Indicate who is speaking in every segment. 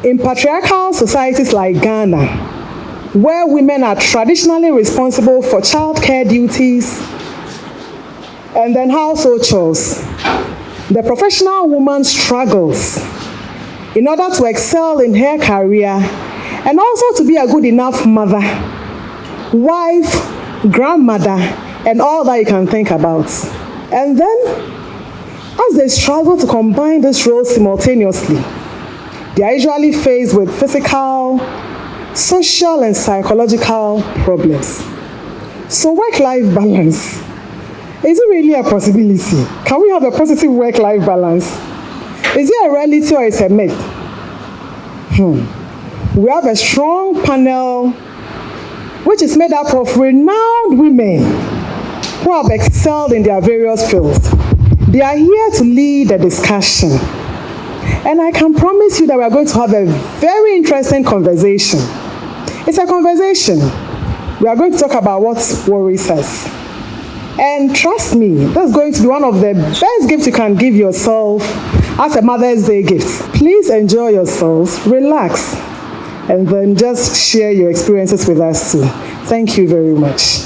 Speaker 1: In patriarchal societies like Ghana, where women are traditionally responsible for childcare duties and then household chores, the professional woman struggles in order to excel in her career and also to be a good enough mother, wife, grandmother, and all that you can think about. And then, as they struggle to combine these roles simultaneously, they are usually faced with physical, social, and psychological problems. So work-life balance, is it really a possibility? Can we have a positive work-life balance? Is it a reality or is it a myth? We have a strong panel which is made up of renowned women who have excelled in their various fields. They are here to lead the discussion. And I can promise you that we are going to have a very interesting conversation. It's a conversation. We are going to talk about what worries us. And trust me, that's going to be one of the best gifts you can give yourself as a Mother's Day gift. Please enjoy yourselves, relax, and then just share your experiences with us too. Thank you very much.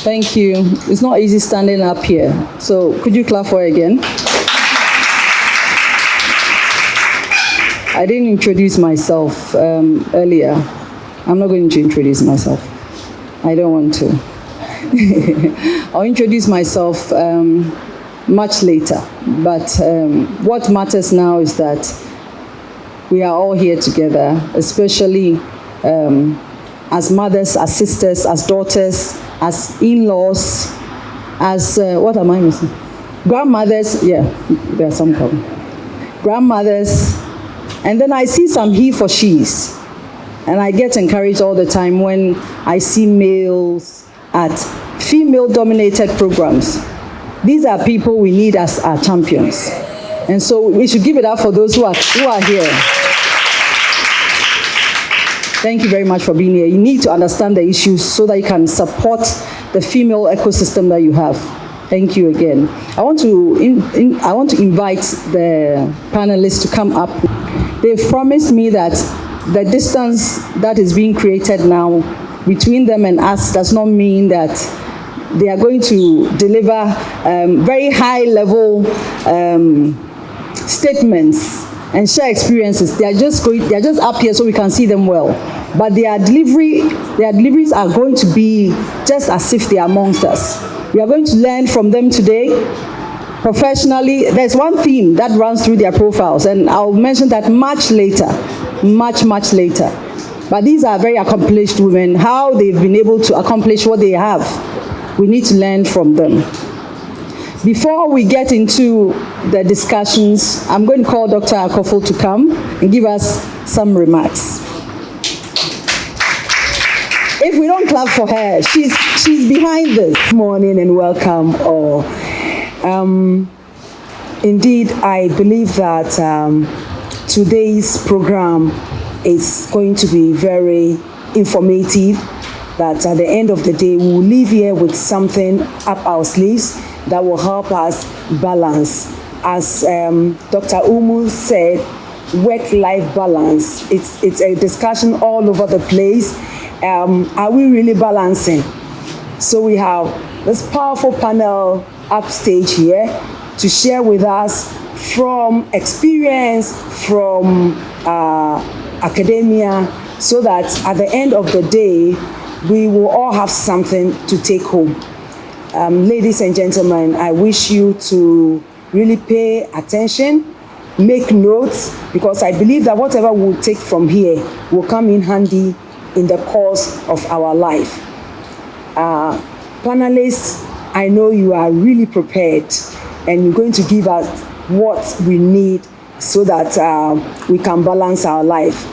Speaker 2: Thank you. It's not easy standing up here. So could you clap for her again? I didn't introduce myself earlier. I'm not going to introduce myself. I don't want to. I'll introduce myself much later. But what matters now is that we are all here together, especially as mothers, as sisters, as daughters, as in-laws, as, what am I missing? Grandmothers, yeah, there are some problems. Grandmothers, and then I see some he for she's. And I get encouraged all the time when I see males at female-dominated programs. These are people we need as our champions. And so we should give it up for those who are here. Thank you very much for being here. You need to understand the issues so that you can support the female ecosystem that you have. Thank you again. I want to invite the panelists to come up. They've promised me that the distance that is being created now between them and us does not mean that they are going to deliver very high-level statements and share experiences. They are just up here so we can see them well. But their deliveries are going to be just as if they are amongst us. We are going to learn from them today. Professionally, there's one theme that runs through their profiles, and I'll mention that much later. Much later. But these are very accomplished women. How they've been able to accomplish what they have, we need to learn from them. Before we get into the discussions, I'm going to call Dr. Akofo to come and give us some remarks. If we don't clap for her, she's behind this.
Speaker 3: Good morning and welcome all. Indeed, I believe that today's program is going to be very informative, that at the end of the day, we will leave here with something up our sleeves that will help us balance. As Dr. Umu said, work-life balance. It's a discussion all over the place. Are we really balancing? So we have this powerful panel upstage here to share with us from experience, from academia, so that at the end of the day, we will all have something to take home. Ladies and gentlemen, I wish you to really pay attention, make notes, because I believe that whatever we'll take from here will come in handy in the course of our life. Panelists, I know you are really prepared and you're going to give us what we need so that we can balance our life.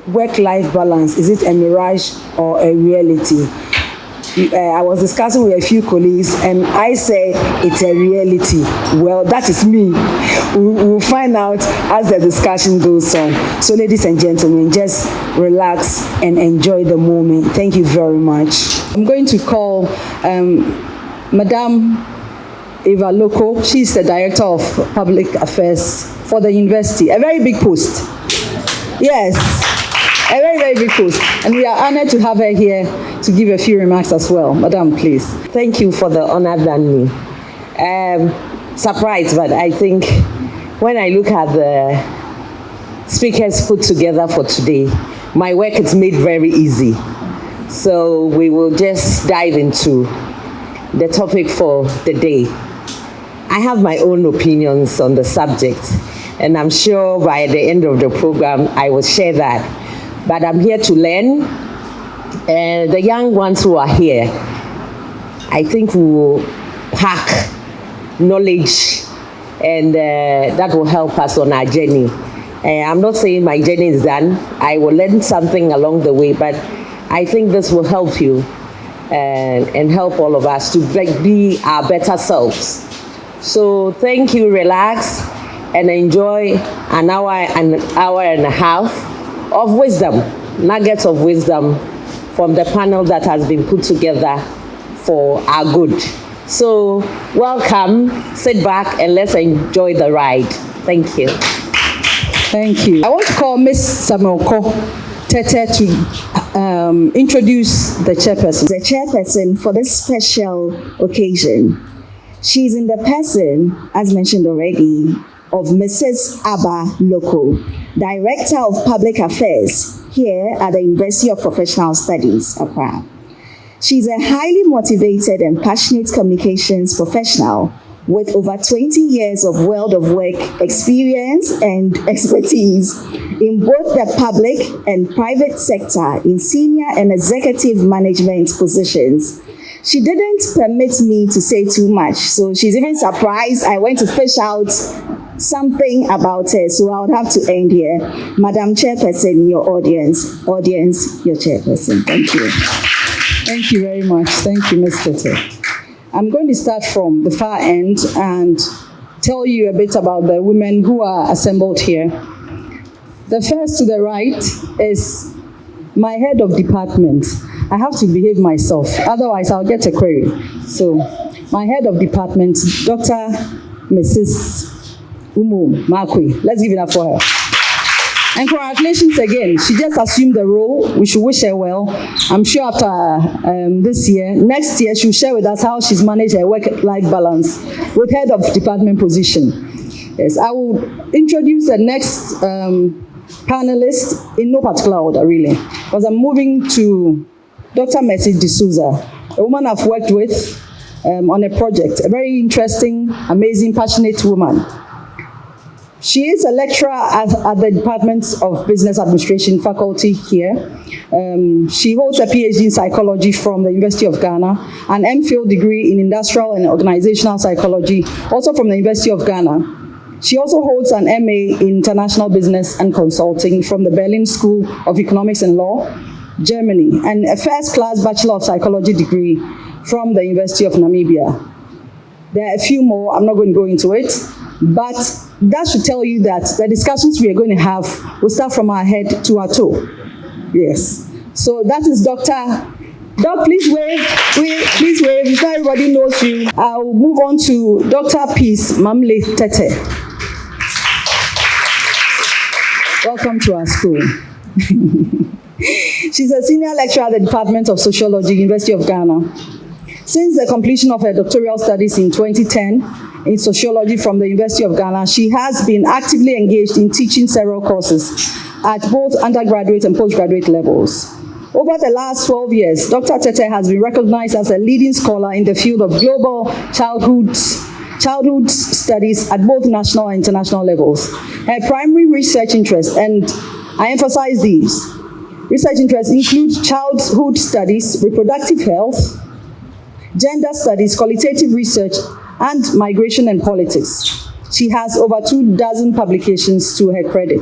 Speaker 3: Work-life balance, is it a mirage or a reality? I was discussing with a few colleagues and I say it's a reality. Well, that is me. We'll find out as the discussion goes on. So ladies and gentlemen, just relax and enjoy the moment. Thank you very much.
Speaker 2: I'm going to call Madame Eva Loco. She's the Director of Public Affairs for the university. A very big post. Yes, a very, very big post. And we are honored to have her here to give a few remarks as well. Madam, please.
Speaker 4: Thank you for the honor done me. Surprised, but I think when I look at the speakers put together for today, my work is made very easy. So we will just dive into the topic for the day. I have my own opinions on the subject, and I'm sure by the end of the program I will share that. But I'm here to learn, and the young ones who are here, I think we will pack knowledge, and that will help us on our journey. I'm not saying my journey is done. I will learn something along the way, but I think this will help you and help all of us to be our better selves. So thank you, relax, and enjoy an hour and a half of wisdom, nuggets of wisdom from the panel that has been put together for our good. So welcome, sit back, and let's enjoy the ride. Thank you.
Speaker 2: Thank you. I want to call Ms. Samuel Tete to introduce the chairperson.
Speaker 3: The chairperson for this special occasion. She's in the person, as mentioned already, of Mrs. Aba Loco, Director of Public Affairs here at the University of Professional Studies, Accra. She's a highly motivated and passionate communications professional with over 20 years of world of work experience and expertise in both the public and private sector in senior and executive management positions. She didn't permit me to say too much, so she's even surprised I went to fish out something about her, so I would have to end here. Madam Chairperson, your audience, your chairperson. Thank you.
Speaker 2: Thank you very much. Thank you, Ms. Tete. I'm going to start from the far end and tell you a bit about the women who are assembled here. The first to the right is my head of department. I have to behave myself, otherwise I'll get a query. So, my head of department, Dr. Mrs. Umu Makwe. Let's give it up for her. And congratulations again. She just assumed the role. We should wish her well. I'm sure after this year, next year, she'll share with us how she's managed her work-life balance with head of department position. Yes, I will introduce the next panelist in no particular order, really, because I'm moving to Dr. Mercy D'Souza, a woman I've worked with on a project, a very interesting, amazing, passionate woman. She is a lecturer at the Department of Business Administration faculty here. She holds a PhD in psychology from the University of Ghana, an MPhil degree in industrial and organizational psychology, also from the University of Ghana. She also holds an MA in international business and consulting from the Berlin School of Economics and Law, Germany, and a first-class Bachelor of Psychology degree from the University of Namibia. There are a few more, I'm not going to go into it, but that should tell you that the discussions we are going to have will start from our head to our toe. Yes. So that is Dr. Doc, please wave, please wave, before everybody knows you. I'll move on to Dr. Peace Mamle Tete. Welcome to our school. She's a senior lecturer at the Department of Sociology, University of Ghana. Since the completion of her doctoral studies in 2010 in sociology from the University of Ghana, she has been actively engaged in teaching several courses at both undergraduate and postgraduate levels. Over the last 12 years, Dr. Tete has been recognized as a leading scholar in the field of global childhood studies at both national and international levels. Her primary research interests, and I emphasize these, research interests include childhood studies, reproductive health, gender studies, qualitative research, and migration and politics. She has over 24 publications to her credit.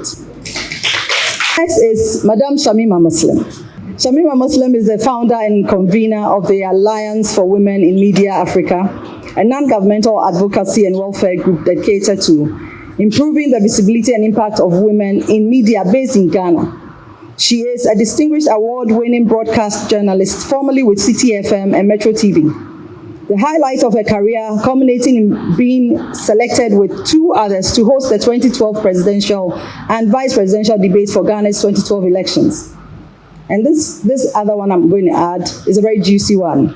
Speaker 2: Next is Madame Shamima Muslim. Shamima Muslim is the founder and convener of the Alliance for Women in Media Africa, a non-governmental advocacy and welfare group dedicated to improving the visibility and impact of women in media based in Ghana. She is a distinguished award-winning broadcast journalist, formerly with City FM and Metro TV. The highlight of her career, culminating in being selected with 2 others to host the 2012 presidential and vice presidential debates for Ghana's 2012 elections. And this other one I'm going to add is a very juicy one.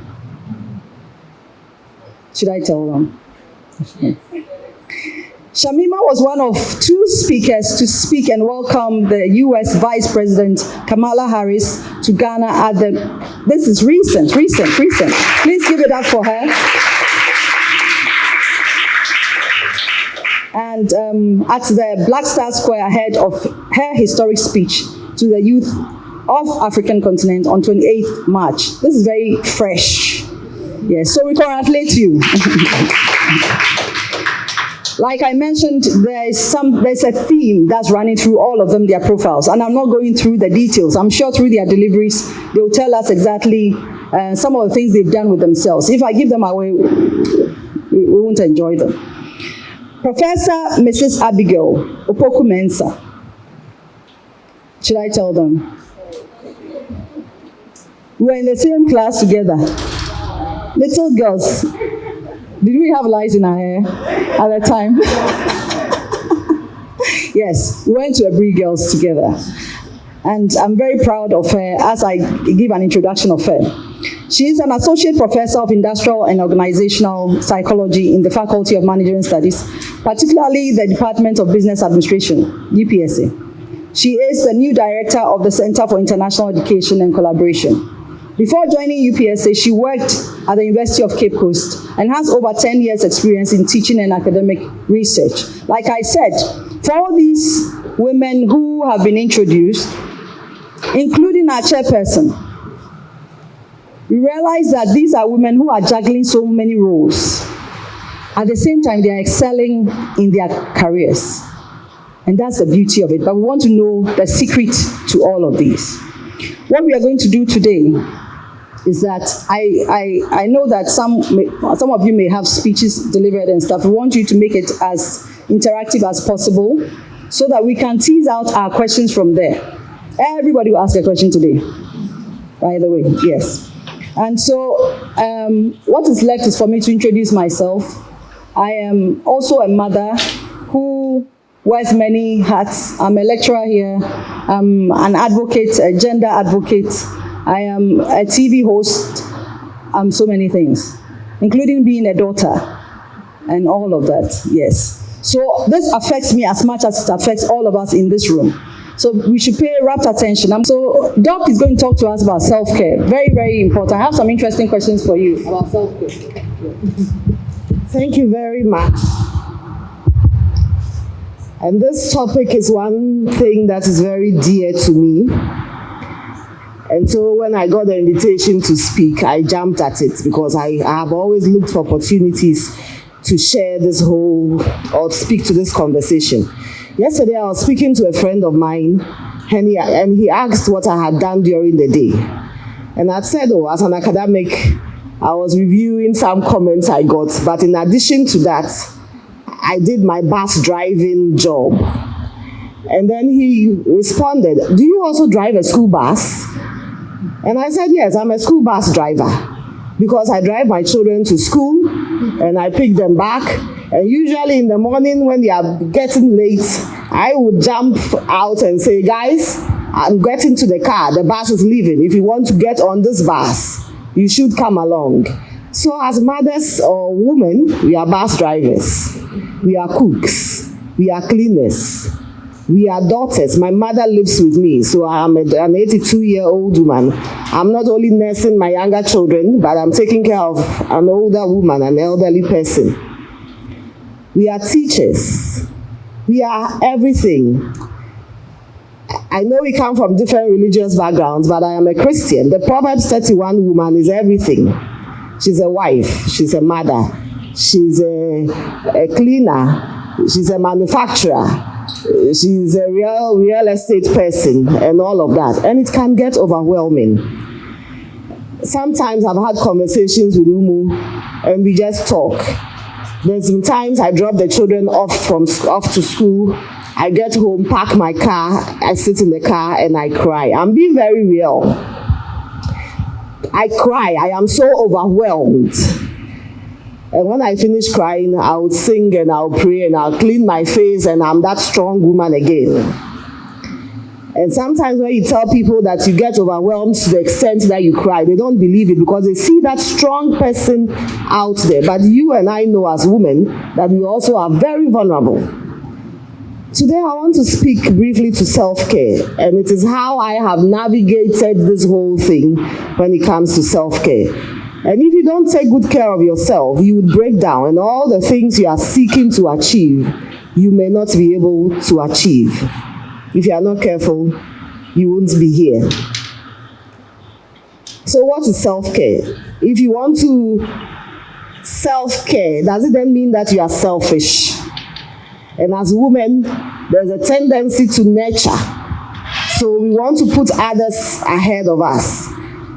Speaker 2: Should I tell them? Shamima was one of 2 speakers to speak and welcome the US Vice President Kamala Harris to Ghana at this is recent. Please give it up for her. And at the Black Star Square ahead of her historic speech to the youth of African continent on 28th March. This is very fresh. Yes, so we congratulate you. Like I mentioned, there's a theme that's running through all of them, their profiles, and I'm not going through the details. I'm sure through their deliveries, they'll tell us exactly some of the things they've done with themselves. If I give them away, we won't enjoy them. Professor Mrs. Abigail Opoku Mensah. Should I tell them? We were in the same class together. Little girls. Did we have lice in our hair at that time? Yes, we went to Abri Girls together. And I'm very proud of her as I give an introduction of her. She is an associate professor of industrial and organizational psychology in the Faculty of Management Studies, particularly the Department of Business Administration, UPSA. She is the new director of the Center for International Education and Collaboration. Before joining UPSA, she worked at the University of Cape Coast and has over 10 years experience in teaching and academic research. Like I said, for all these women who have been introduced, including our chairperson, we realize that these are women who are juggling so many roles. At the same time, they are excelling in their careers. And that's the beauty of it. But we want to know the secret to all of these. What we are going to do today is that I know that some of you may have speeches delivered and stuff. We want you to make it as interactive as possible so that we can tease out our questions from there. Everybody will ask a question today, by the way, yes. And so what is left is for me to introduce myself. I am also a mother who wears many hats. I'm a lecturer here. I'm an advocate, a gender advocate. I am a TV host. I'm so many things, including being a daughter and all of that, yes. So this affects me as much as it affects all of us in this room. So we should pay rapt attention. So Doc is going to talk to us about self-care. Very, very important. I have some interesting questions for you about self-care.
Speaker 1: Thank you very much. And this topic is one thing that is very dear to me. And so when I got the invitation to speak, I jumped at it because I have always looked for opportunities to share this whole, or speak to this conversation. Yesterday, I was speaking to a friend of mine, and he asked what I had done during the day. And I said, oh, as an academic, I was reviewing some comments I got, but in addition to that, I did my bus driving job. And then he responded, do you also drive a school bus? And I said, yes, I'm a school bus driver because I drive my children to school and I pick them back. And usually in the morning when they are getting late, I would jump out and say, guys, I'm getting to the car. The bus is leaving. If you want to get on this bus, you should come along. So as mothers or women, we are bus drivers. We are cooks. We are cleaners. We are daughters. My mother lives with me, so I'm an 82-year-old woman. I'm not only nursing my younger children, but I'm taking care of an older woman, an elderly person. We are teachers. We are everything. I know we come from different religious backgrounds, but I am a Christian. The Proverbs 31 woman is everything. She's a wife. She's a mother. She's a cleaner. She's a manufacturer. She's a real estate person and all of that. And it can get overwhelming. Sometimes I've had conversations with Umu and we just talk. There's been times I drop the children off to school. I get home, park my car, I sit in the car and I cry. I'm being very real. I cry. I am so overwhelmed.
Speaker 4: And when I finish crying, I would sing and I'll pray and I'll clean my face and I'm that strong woman again. And sometimes when you tell people that you get overwhelmed to the extent that you cry, they don't believe it because they see that strong person out there. But you and I know as women that we also are very vulnerable. Today I want to speak briefly to self-care, and it is how I have navigated this whole thing when it comes to self-care. And if you don't take good care of yourself, you would break down, and all the things you are seeking to achieve, you may not be able to achieve. If you are not careful, you won't be here. So what is self-care? If you want to self-care, does it then mean that you are selfish? And as women, there's a tendency to nurture. So we want to put others ahead of us.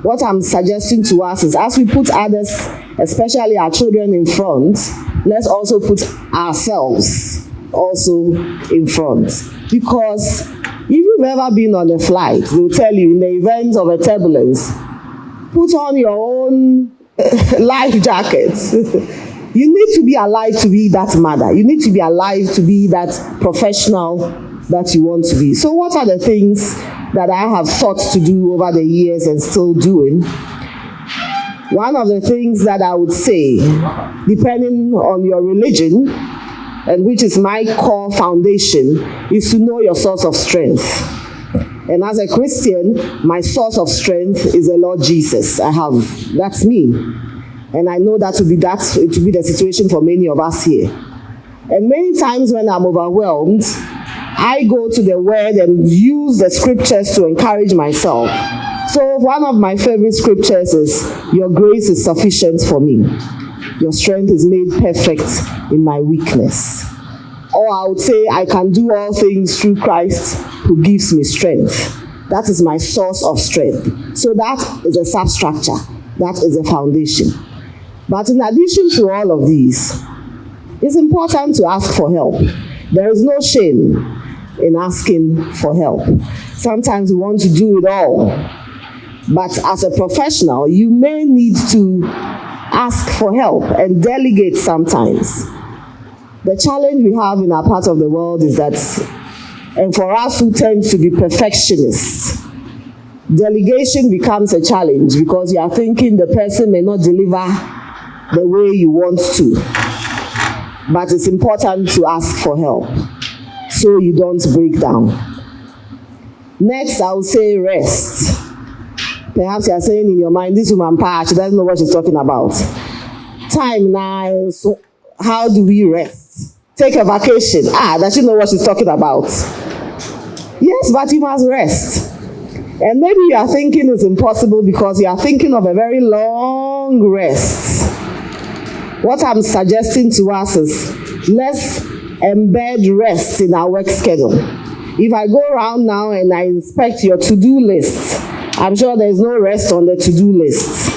Speaker 4: What I'm suggesting to us is, as we put others, especially our children, in front, let's also put ourselves also in front. Because if you've ever been on a flight, they'll tell you in the event of a turbulence, put on your own life jacket. You need to be alive to be that mother. You need to be alive to be that professional that you want to be. So what are the things that I have sought to do over the years and still doing? One of the things that I would say, depending on your religion, and which is my core foundation, is to know your source of strength. And as a Christian, my source of strength is the Lord Jesus. That's me. And I know it will be the situation for many of us here. And many times when I'm overwhelmed, I go to the Word and use the scriptures to encourage myself. So one of my favorite scriptures is, your grace is sufficient for me. Your strength is made perfect in my weakness. Or I would say, I can do all things through Christ who gives me strength. That is my source of strength. So that is a substructure. That is a foundation. But in addition to all of these, it's important to ask for help. There is no shame in asking for help. Sometimes we want to do it all. But as a professional, you may need to ask for help and delegate sometimes. The challenge we have in our part of the world is that, and for us who tend to be perfectionists, delegation becomes a challenge because you are thinking the person may not deliver the way you want to. But it's important to ask for help so you don't break down. Next, I would say rest. Perhaps you are saying in your mind, this woman, she doesn't know what she's talking about. Time now, so how do we rest? Take a vacation. Does she know what she's talking about? Yes, but you must rest. And maybe you are thinking it's impossible because you are thinking of a very long rest. What I'm suggesting to us is, let's embed rest in our work schedule. If I go around now and I inspect your to-do list, I'm sure there's no rest on the to-do list.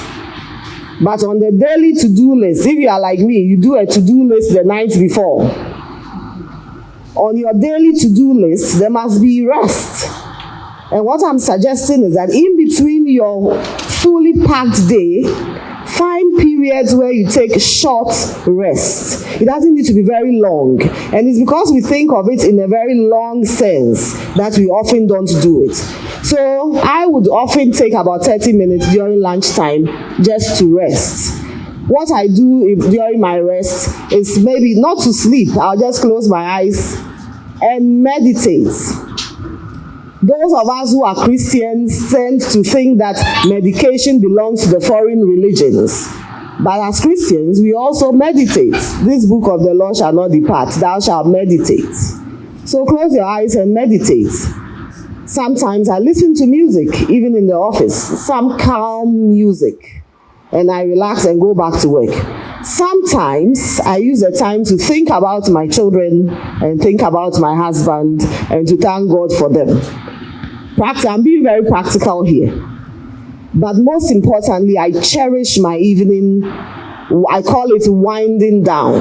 Speaker 4: But on the daily to-do list, if you are like me, you do a to-do list the night before. On your daily to-do list, there must be rest. And what I'm suggesting is that in between your fully packed day, find periods where you take short rest. It doesn't need to be very long. And it's because we think of it in a very long sense that we often don't do it. So I would often take about 30 minutes during lunchtime just to rest. What I do during my rest is maybe not to sleep. I'll just close my eyes and meditate. Those of us who are Christians tend to think that medication belongs to the foreign religions. But as Christians, we also meditate. This book of the law shall not depart. Thou shalt meditate. So close your eyes and meditate. Sometimes I listen to music, even in the office, some calm music, and I relax and go back to work. Sometimes I use the time to think about my children and think about my husband and to thank God for them. I'm being very practical here. But most importantly, I cherish my evening. I call it winding down.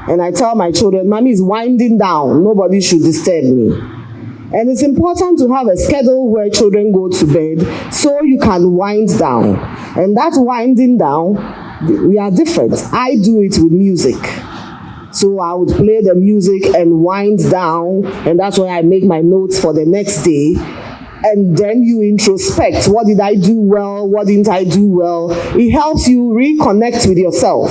Speaker 4: And I tell my children, Mommy is winding down. Nobody should disturb me. And it's important to have a schedule where children go to bed so you can wind down. And that winding down
Speaker 5: We are different. I do it with music. So I would play the music and wind down, and that's why I make my notes for the next day. And then you introspect. What did I do well? What didn't I do well? It helps you reconnect with yourself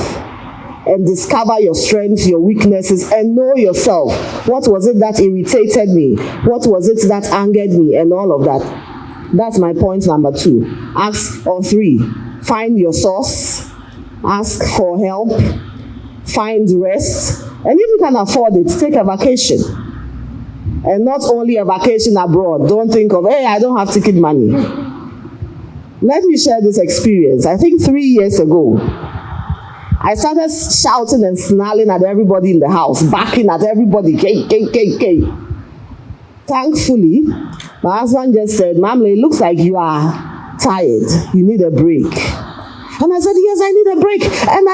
Speaker 5: and discover your strengths, your weaknesses, and know yourself. What was it that irritated me? What was it that angered me? And all of that. That's my point number 2. Ask, or 3, find your source. Ask for help. Find rest. And if you can afford it, take a vacation. And not only a vacation abroad. Don't think of, hey, I don't have ticket money. Let me share this experience. I think 3 years ago, I started shouting and snarling at everybody in the house, barking at everybody, K. Thankfully, my husband just said, Mamle, it looks like you are tired. You need a break. And I said, yes, I need a break. And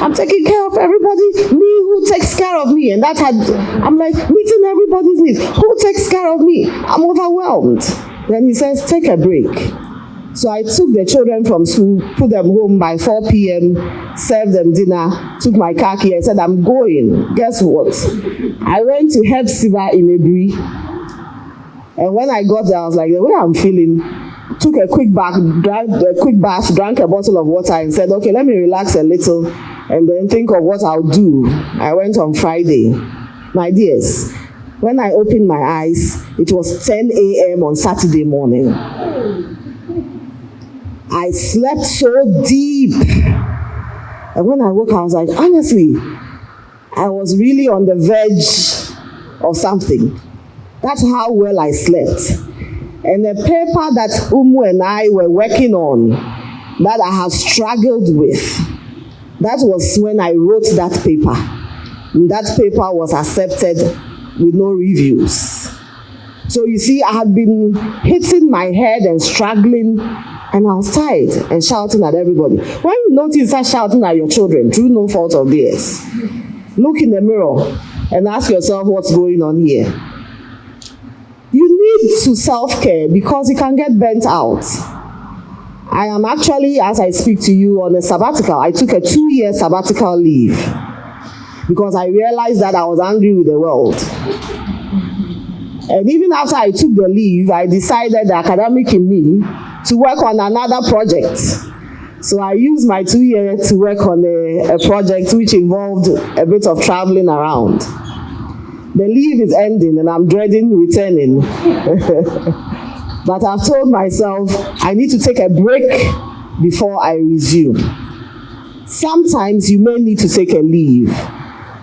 Speaker 5: I'm taking care of everybody. Me, who takes care of me? And I'm like, meeting everybody's needs. Who takes care of me? I'm overwhelmed. Then he says, take a break. So I took the children from school, put them home by 4 p.m., served them dinner, took my car key and said, I'm going. Guess what? I went to Hepzibah in Ebri. And when I got there, I was like, the way I'm feeling, took a quick bath, drank a bottle of water and said, okay, let me relax a little and then think of what I'll do. I went on Friday. My dears, when I opened my eyes, it was 10 a.m. on Saturday morning. I slept so deep. And when I woke, I was like, honestly, I was really on the verge of something. That's how well I slept. And the paper that Umu and I were working on, that I have struggled with, that was when I wrote that paper. And that paper was accepted with no reviews. So you see, I had been hitting my head and struggling, and I was tired and shouting at everybody. When you notice you start shouting at your children through no fault of theirs, look in the mirror and ask yourself what's going on here. You need to self-care because you can get burnt out. I am actually, as I speak to you, on a sabbatical. I took a 2-year sabbatical leave because I realized that I was angry with the world. And even after I took the leave, I decided, the academic in me, to work on another project. So I used my 2 years to work on a project which involved a bit of traveling around. The leave is ending and I'm dreading returning. But I've told myself I need to take a break before I resume. Sometimes you may need to take a leave.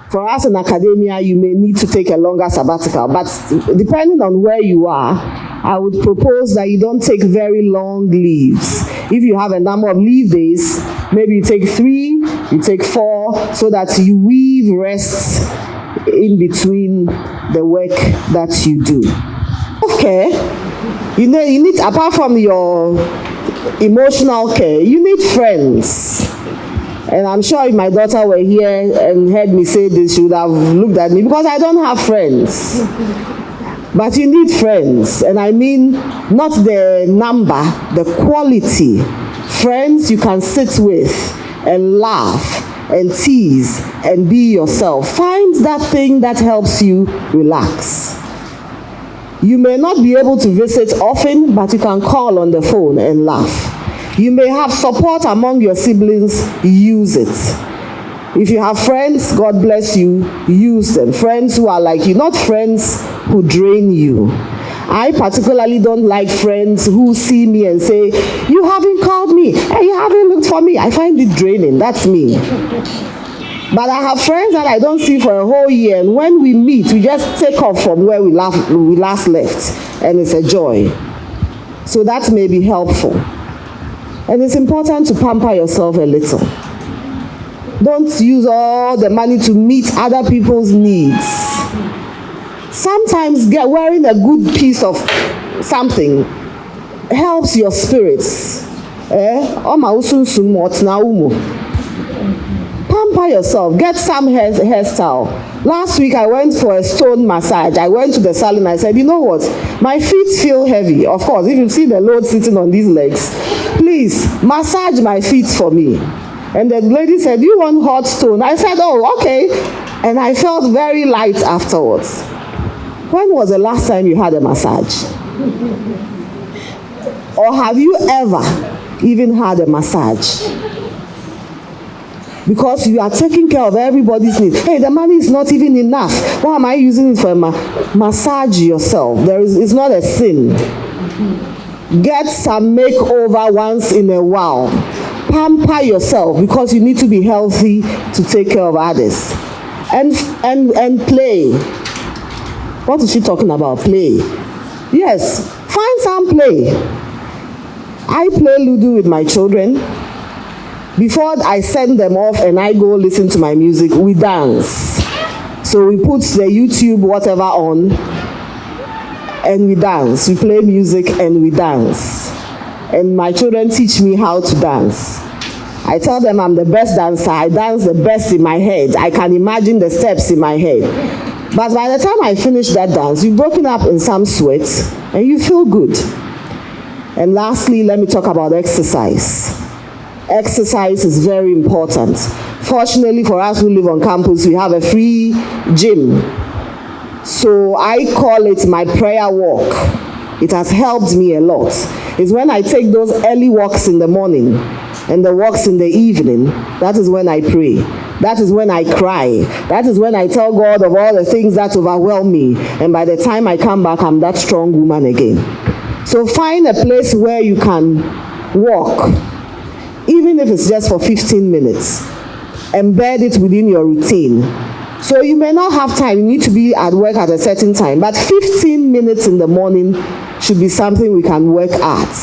Speaker 5: For us in academia, you may need to take a longer sabbatical. But depending on where you are, I would propose that you don't take very long leaves. If you have a number of leave days, maybe you take 3, you take 4, so that you weave rests in between the work that you do. Okay, you need, apart from your emotional care, you need friends. And I'm sure if my daughter were here and heard me say this, she would have looked at me because I don't have friends. But you need friends, and I mean not the number, the quality. Friends you can sit with and laugh and tease and be yourself. Find that thing that helps you relax. You may not be able to visit often, but you can call on the phone and laugh. You may have support among your siblings, use it. If you have friends, God bless you, use them. Friends who are like you, not friends who drain you. I particularly don't like friends who see me and say, you haven't called me, and you haven't looked for me. I find it draining, that's me. But I have friends that I don't see for a whole year, and when we meet, we just take off from where we last left, and it's a joy. So that may be helpful. And it's important to pamper yourself a little. Don't use all the money to meet other people's needs. Sometimes wearing a good piece of something helps your spirits. Pamper yourself. Get some hairstyle. Last week I went for a stone massage. I went to the salon. I said, you know what? My feet feel heavy. Of course, if you see the load sitting on these legs, please massage my feet for me. And the lady said, "Do you want hot stone?" I said, "Oh, okay." And I felt very light afterwards. When was the last time you had a massage? Or have you ever even had a massage? Because you are taking care of everybody's needs. Hey, the money is not even enough. Why am I using it for a massage yourself? It's not a sin. Get some makeover once in a while. Pamper yourself because you need to be healthy to take care of others. And play. What is she talking about? Play. Yes, find some play. I play Ludo with my children. Before I send them off and I go listen to my music, we dance. So we put the YouTube whatever on and we dance. We play music and we dance. And my children teach me how to dance. I tell them I'm the best dancer. I dance the best in my head. I can imagine the steps in my head. But by the time I finish that dance, you've broken up in some sweat and you feel good. And lastly, let me talk about exercise. Exercise is very important. Fortunately for us who live on campus, we have a free gym. So I call it my prayer walk. It has helped me a lot. It's when I take those early walks in the morning and the walks in the evening, that is when I pray. That is when I cry. That is when I tell God of all the things that overwhelm me. And by the time I come back, I'm that strong woman again. So find a place where you can walk, even if it's just for 15 minutes. Embed it within your routine. So you may not have time, you need to be at work at a certain time, but 15 minutes in the morning should be something we can work at.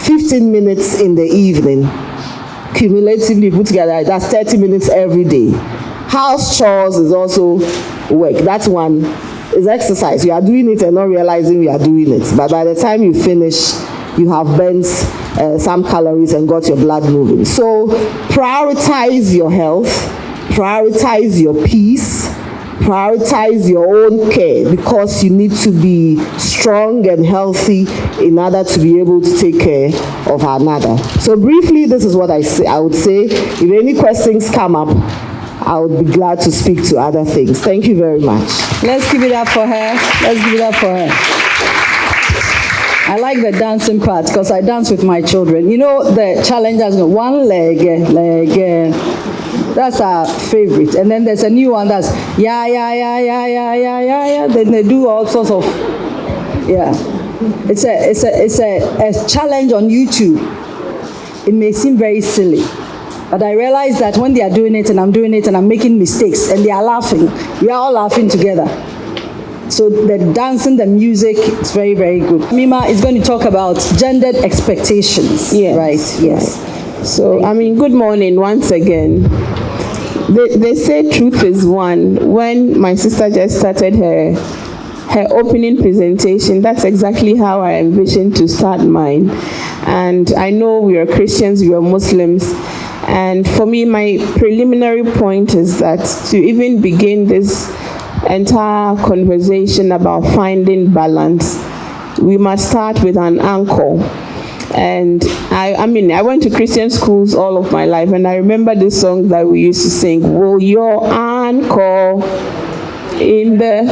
Speaker 5: 15 minutes in the evening. Cumulatively put together, that's 30 minutes every day. House chores is also work. That one is exercise. You are doing it and not realizing you are doing it. But by the time you finish, you have burnt some calories and got your blood moving. So prioritize your health, prioritize your peace, prioritize your own care, because you need to be strong and healthy in order to be able to take care of another. So briefly, this is what I would say. If any questions come up, I would be glad to speak to other things. Thank you very much.
Speaker 2: Let's give it up for her. Let's give it up for her. I like the dancing part because I dance with my children. You know, the challenge has got one leg. That's our favorite. And then there's a new one that's yeah. Then they do all sorts of, yeah. It's a challenge on YouTube. It may seem very silly, but I realize that when they are doing it and I'm doing it and I'm making mistakes and they are laughing, we are all laughing together. So the dancing, the music, it's very, very good. Mima is going to talk about gendered expectations.
Speaker 6: Yes.
Speaker 2: Right, yes.
Speaker 6: So, good morning once again. They say truth is one. When my sister just started her opening presentation, that's exactly how I envisioned to start mine. And I know we are Christians, we are Muslims. And for me, my preliminary point is that to even begin this entire conversation about finding balance, we must start with an anchor. And I went to Christian schools all of my life, and I remember this song that we used to sing, "Will your anchor in the..."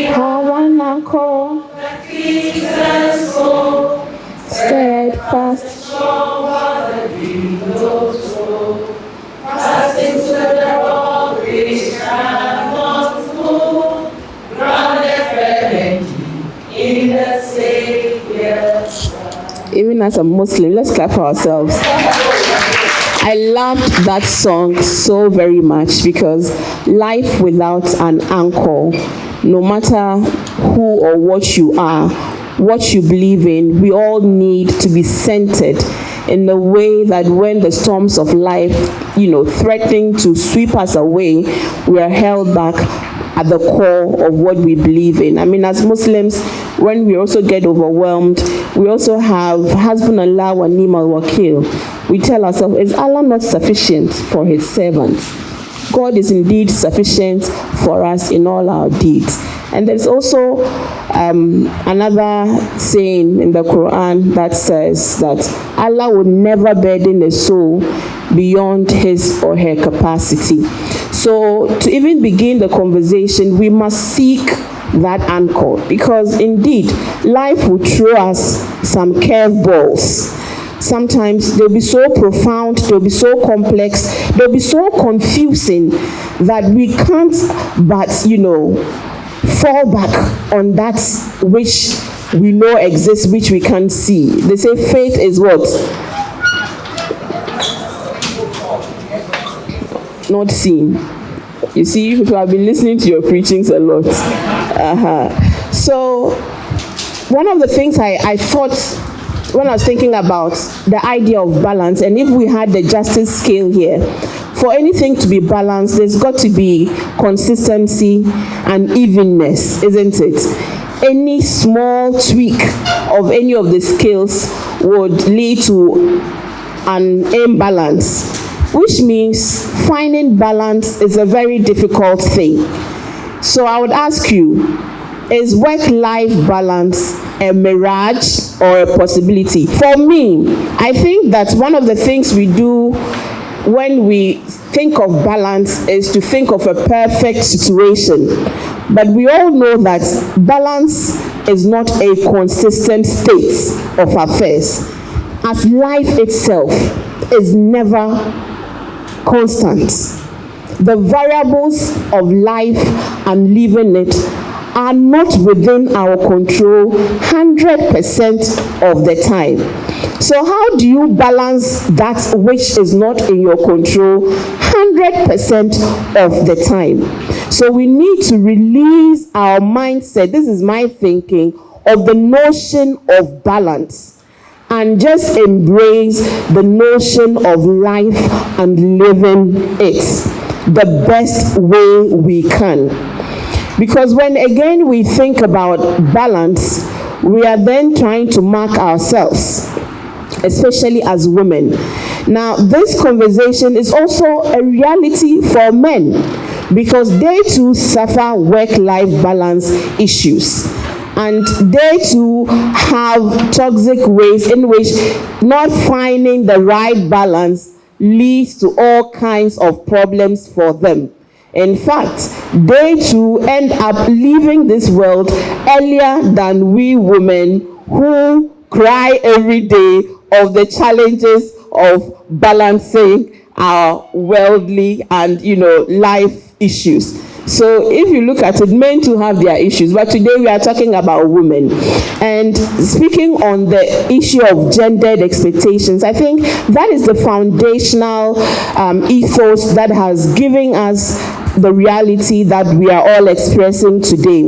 Speaker 6: Have an anchor, steadfast, even as a Muslim, let's clap for ourselves. I loved that song so very much because life without an anchor, no matter who or what you are, what you believe in, we all need to be centered in the way that when the storms of life, threatening to sweep us away, we are held back at the core of what we believe in. As Muslims, when we also get overwhelmed, we also have Hasbunallah wa ni'mal wakil. We tell ourselves, is Allah not sufficient for his servants? God is indeed sufficient for us in all our deeds. And there's also another saying in the Quran that says that Allah will never burden a soul beyond his or her capacity. So to even begin the conversation, we must seek that anchor, because indeed life will throw us some curveballs. Sometimes they'll be so profound, they'll be so complex, they'll be so confusing that we can't but, fall back on that which we know exists, which we can't see. They say faith is what? Not seen. You see, people have been listening to your preachings a lot. So, one of the things I thought when I was thinking about the idea of balance, and if we had the justice scale here, for anything to be balanced, there's got to be consistency and evenness, isn't it? Any small tweak of any of the scales would lead to an imbalance, which means finding balance is a very difficult thing. So I would ask you, is work-life balance a mirage or a possibility? For me, I think that one of the things we do when we think of balance is to think of a perfect situation. But we all know that balance is not a consistent state of affairs, as life itself is never constant. The variables of life and living it are not within our control 100% of the time. So how do you balance that which is not in your control 100% of the time? So we need to release our mindset, this is my thinking, of the notion of balance, and just embrace the notion of life and living it the best way we can. Because when again we think about balance, we are then trying to mark ourselves, especially as women. Now, this conversation is also a reality for men, because they too suffer work-life balance issues. And they too have toxic ways in which not finding the right balance leads to all kinds of problems for them. In fact, they too end up leaving this world earlier than we women who cry every day of the challenges of balancing our worldly and, life issues. So if you look at it, men too have their issues, but today we are talking about women. And speaking on the issue of gendered expectations, I think that is the foundational ethos that has given us the reality that we are all expressing today.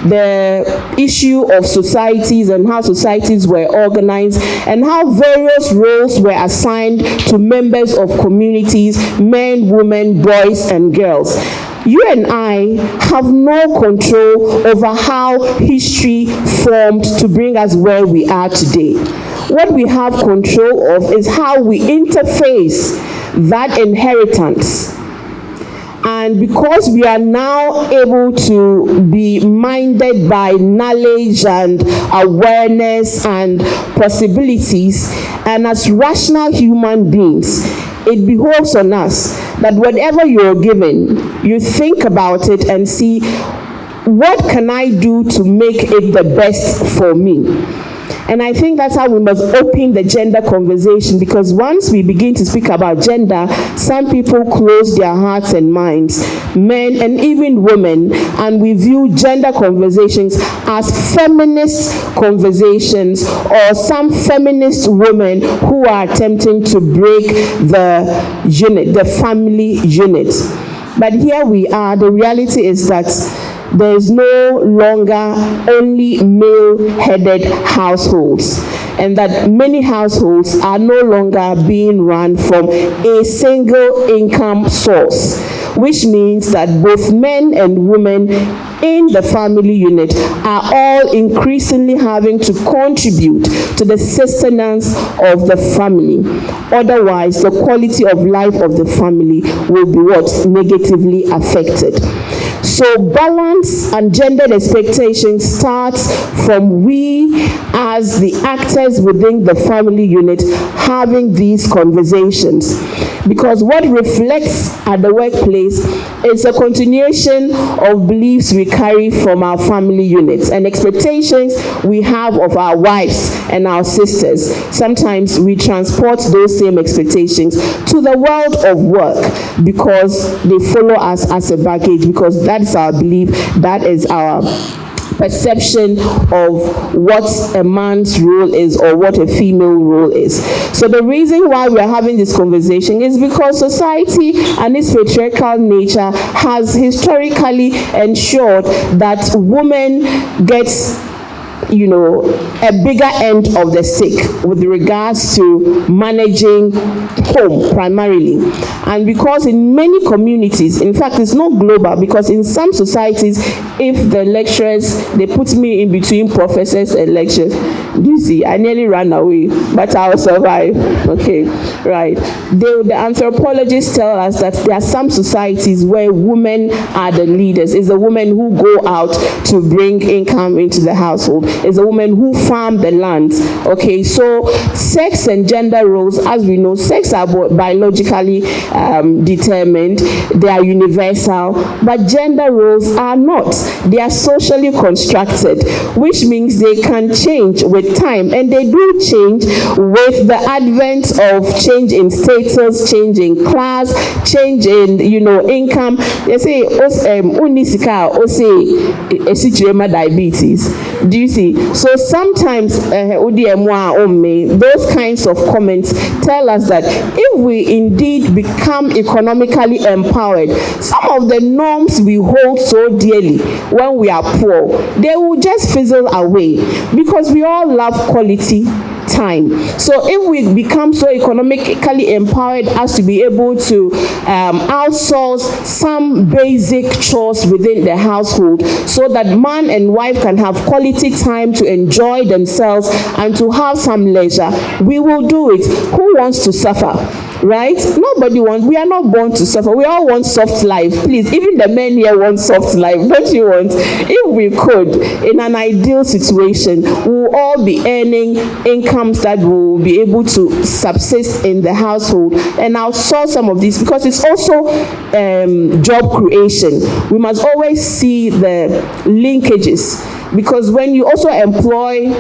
Speaker 6: The issue of societies and how societies were organized and how various roles were assigned to members of communities, men, women, boys, and girls. You and I have no control over how history formed to bring us where we are today. What we have control of is how we interface that inheritance. And because we are now able to be minded by knowledge and awareness and possibilities, and as rational human beings, it behoves on us that whatever you're given, you think about it and see, what can I do to make it the best for me? And I think that's how we must open the gender conversation, because once we begin to speak about gender, some people close their hearts and minds, men and even women, and we view gender conversations as feminist conversations, or some feminist women who are attempting to break the unit, the family unit. But here we are, the reality is that there is no longer only male-headed households, and that many households are no longer being run from a single income source. which means that both men and women in the family unit are all increasingly having to contribute to the sustenance of the family. Otherwise, the quality of life of the family will be negatively affected. So balance and gendered expectation starts from we as the actors within the family unit having these conversations. Because what reflects at the workplace is a continuation of beliefs we carry from our family units and expectations we have of our wives and our sisters. Sometimes we transport those same expectations to the world of work because they follow us as a baggage, because that is our belief, that is our perception of what a man's role is or what a female role is. So the reason why we're having this conversation is because society and its patriarchal nature has historically ensured that women get a bigger end of the stick with regards to managing home primarily. And because in many communities, in fact, it's not global, because in some societies, if the lecturers, they put me in between professors and lecturers, you see, I nearly ran away, but I'll survive. Okay, right. The anthropologists tell us that there are some societies where women are the leaders. It's the women who go out to bring income into the household. It's the women who farm the land. Okay, so sex and gender roles, as we know, sex are biologically determined. They are universal, but gender roles are not. They are socially constructed, which means they can change with time, and they do change with the advent of change in status, change in class, change in income. They say unisika or say diabetes. Do you see? So sometimes those kinds of comments tell us that if we indeed become economically empowered, some of the norms we hold so dearly when we are poor, they will just fizzle away, because we all love quality time. So if we become so economically empowered as to be able to outsource some basic chores within the household so that man and wife can have quality time to enjoy themselves and to have some leisure, we will do it. Who wants to suffer? Right? Nobody wants. We are not born to suffer. We all want soft life. Please, even the men here want soft life. Don't you want? If we could, in an ideal situation, we'll all be earning incomes that will be able to subsist in the household. And I'll solve some of these, because it's also job creation. We must always see the linkages, because when you also employ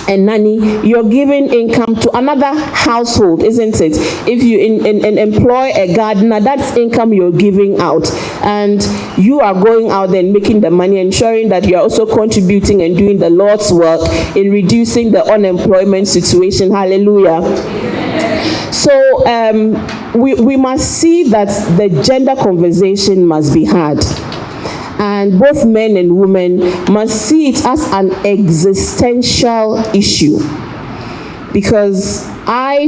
Speaker 6: a nanny, you're giving income to another household, isn't it? If you employ a gardener, that's income you're giving out, and you are going out and making the money, ensuring that you're also contributing and doing the Lord's work in reducing the unemployment situation. Hallelujah. So we must see that the gender conversation must be had. And both men and women must see it as an existential issue. Because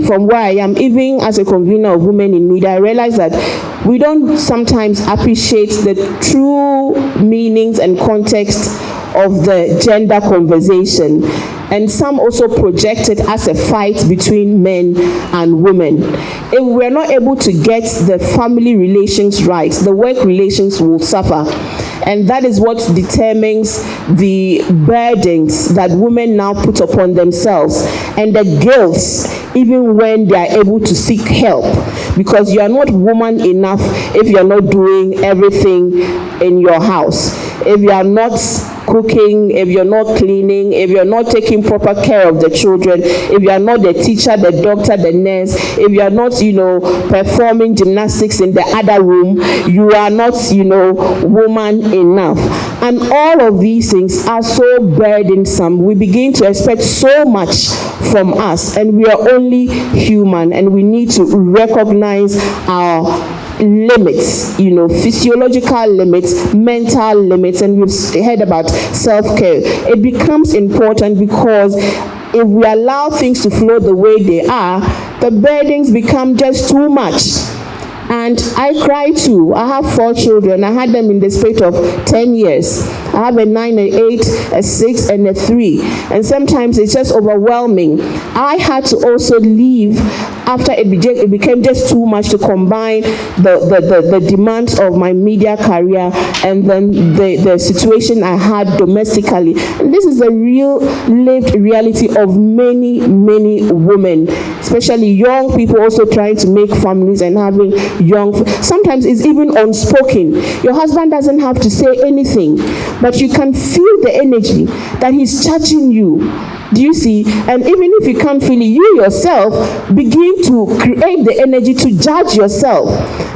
Speaker 6: from where I am, even as a convener of Women in Media, I realize that we don't sometimes appreciate the true meanings and context of the gender conversation. And some also project it as a fight between men and women. If we're not able to get the family relations right, the work relations will suffer. And that is what determines the burdens that women now put upon themselves, and the guilt even when they are able to seek help. Because you are not woman enough if you are not doing everything in your house. If you are not cooking, if you're not cleaning, if you're not taking proper care of the children, if you are not the teacher, the doctor, the nurse, if you are not, performing gymnastics in the other room, you are not, woman enough. And all of these things are so burdensome. We begin to expect so much from us, and we are only human, and we need to recognize our limits, physiological limits, mental limits, and we've heard about self-care. It becomes important because if we allow things to flow the way they are, the burdens become just too much. And I cry too. I have 4 children. I had them in the space of 10 years. I have a 9, a 8, a 6, and a 3. And sometimes it's just overwhelming. I had to also leave after it became just too much to combine the demands of my media career and then the situation I had domestically. And this is the real lived reality of many, many women, especially young people also trying to make families and having sometimes it's even unspoken. Your husband doesn't have to say anything, but you can feel the energy that he's judging you. Do you see? And even if you can't feel it, you yourself begin to create the energy to judge yourself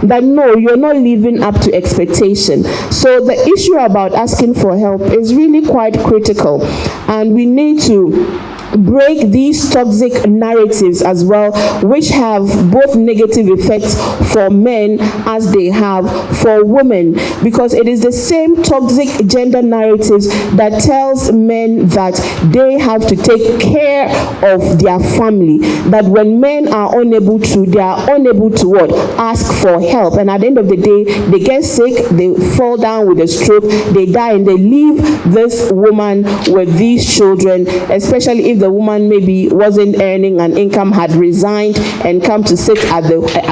Speaker 6: that no, you're not living up to expectation. So the issue about asking for help is really quite critical, and we need to break these toxic narratives as well, which have both negative effects for men as they have for women, because it is the same toxic gender narratives that tells men that they have to take care of their family, that when men are unable to, they are unable to what? Ask for help, and at the end of the day, they get sick, they fall down with a stroke, they die, and they leave this woman with these children, especially if the woman maybe wasn't earning an income, had resigned and come to sit at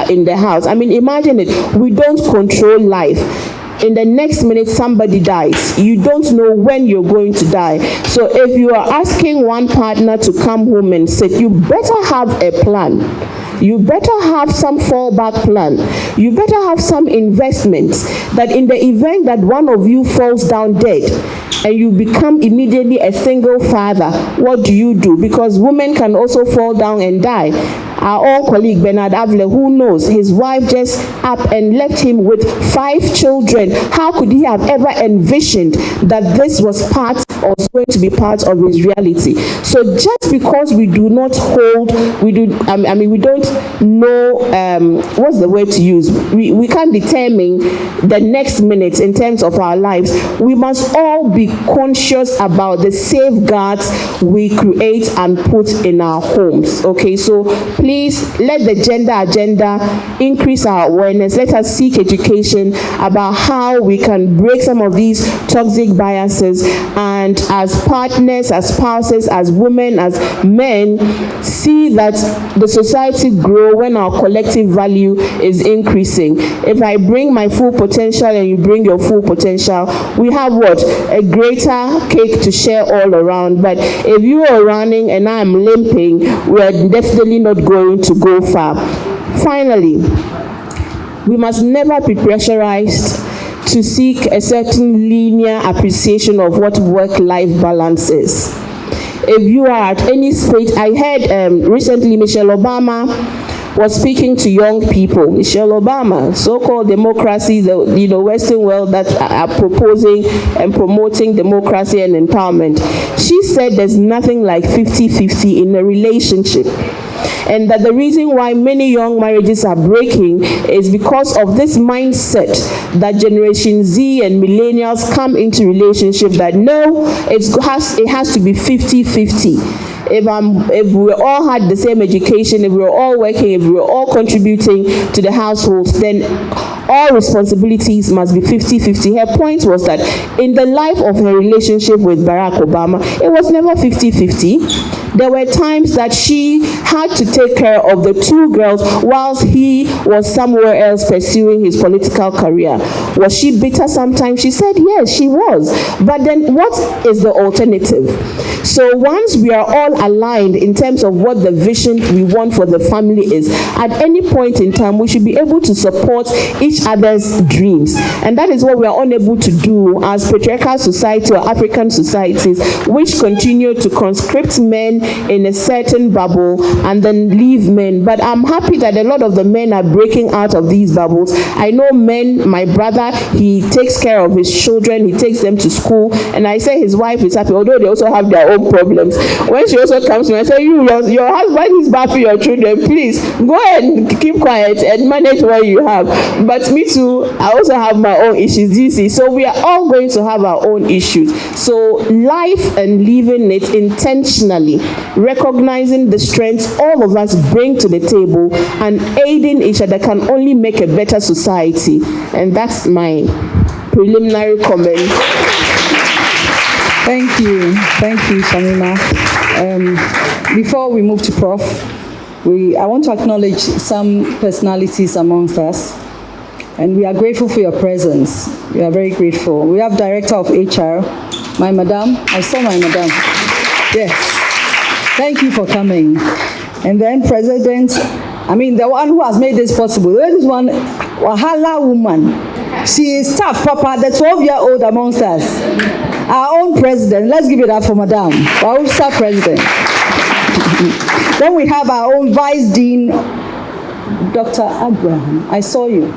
Speaker 6: in the house. I mean, imagine it. We don't control life. In the next minute, somebody dies. You don't know when you're going to die. So if you are asking one partner to come home and sit, you better have a plan. You better have some fallback plan. You better have some investments that in the event that one of you falls down dead and you become immediately a single father, what do? Because women can also fall down and die. Our own colleague Bernard Avle, who knows, his wife just up and left him with 5 children. How could he have ever envisioned that this was going to be part of his reality? So just because we do not hold, we don't know, what's the word to use? We can't determine the next minute in terms of our lives. We must all be conscious about the safeguards we create and put in our homes. Okay, so please let the gender agenda increase our awareness. Let us seek education about how we can break some of these toxic biases, and as partners, as spouses, as women, as men, see that the society grow when our collective value is increasing. If I bring my full potential and you bring your full potential, we have what? A greater cake to share all around. But if you are running and I am limping, we are definitely not going to go far. Finally, we must never be pressurized to seek a certain linear appreciation of what work-life balance is. If you are at any stage, I heard recently Michelle Obama was speaking to young people. Michelle Obama, so-called democracy, the Western world that are proposing and promoting democracy and empowerment. She said there's nothing like 50-50 in a relationship. And that the reason why many young marriages are breaking is because of this mindset that Generation Z and millennials come into relationship that no, it has to be 50-50. If we all had the same education, if we were all working, if we were all contributing to the households, then all responsibilities must be 50-50. Her point was that in the life of her relationship with Barack Obama, it was never 50-50. There were times that she had to take care of the 2 girls whilst he was somewhere else pursuing his political career. Was she bitter sometimes? She said yes, she was. But then what is the alternative? So once we are all aligned in terms of what the vision we want for the family is, at any point in time, we should be able to support each other's dreams. And that is what we are unable to do as patriarchal society or African societies, which continue to conscript men in a certain bubble and then leave men. But I'm happy that a lot of the men are breaking out of these bubbles. I know men, my brother, he takes care of his children, he takes them to school, and I say his wife is happy, although they also have their own problems. When she also comes to me, I say, your husband is bad for your children, please go and keep quiet and manage what you have. But me too, I also have my own issues, you see. So we are all going to have our own issues. So life and living it intentionally recognizing the strengths all of us bring to the table and aiding each other can only make a better society. And that's my preliminary comment.
Speaker 2: Thank you, Shamima. Before we move to Prof, I want to acknowledge some personalities amongst us, and we are grateful for your presence. We are very grateful. We have Director of HR, my madam. I saw my madam. Yes. Thank you for coming. And then President, the one who has made this possible. This one, Wahala woman. She is tough, Papa, the 12-year-old amongst us. Our own president. Let's give it up for Madam. WAUPSA president. Then we have our own Vice Dean, Dr. Abraham. I saw you.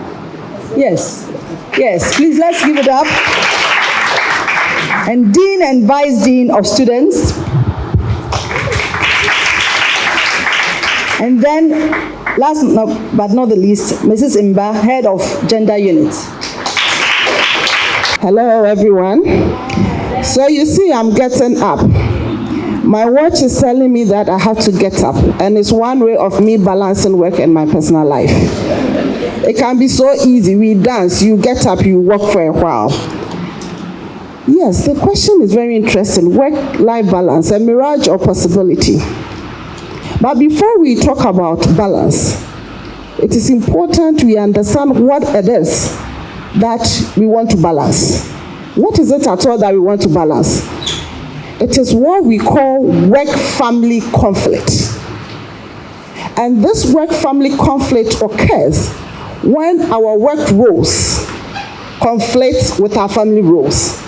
Speaker 2: Yes. Please, let's give it up. And Dean and Vice Dean of Students. And then, last but not the least, Mrs. Imba, Head of Gender Unit.
Speaker 5: Hello, everyone. So you see, I'm getting up. My watch is telling me that I have to get up, and it's one way of me balancing work and my personal life. It can be so easy. We dance, you get up, you walk for a while. Yes, the question is very interesting. Work-life balance, a mirage or possibility? But before we talk about balance, it is important we understand what it is that we want to balance. What is it at all that we want to balance? It is what we call work-family conflict. And this work-family conflict occurs when our work roles conflict with our family roles.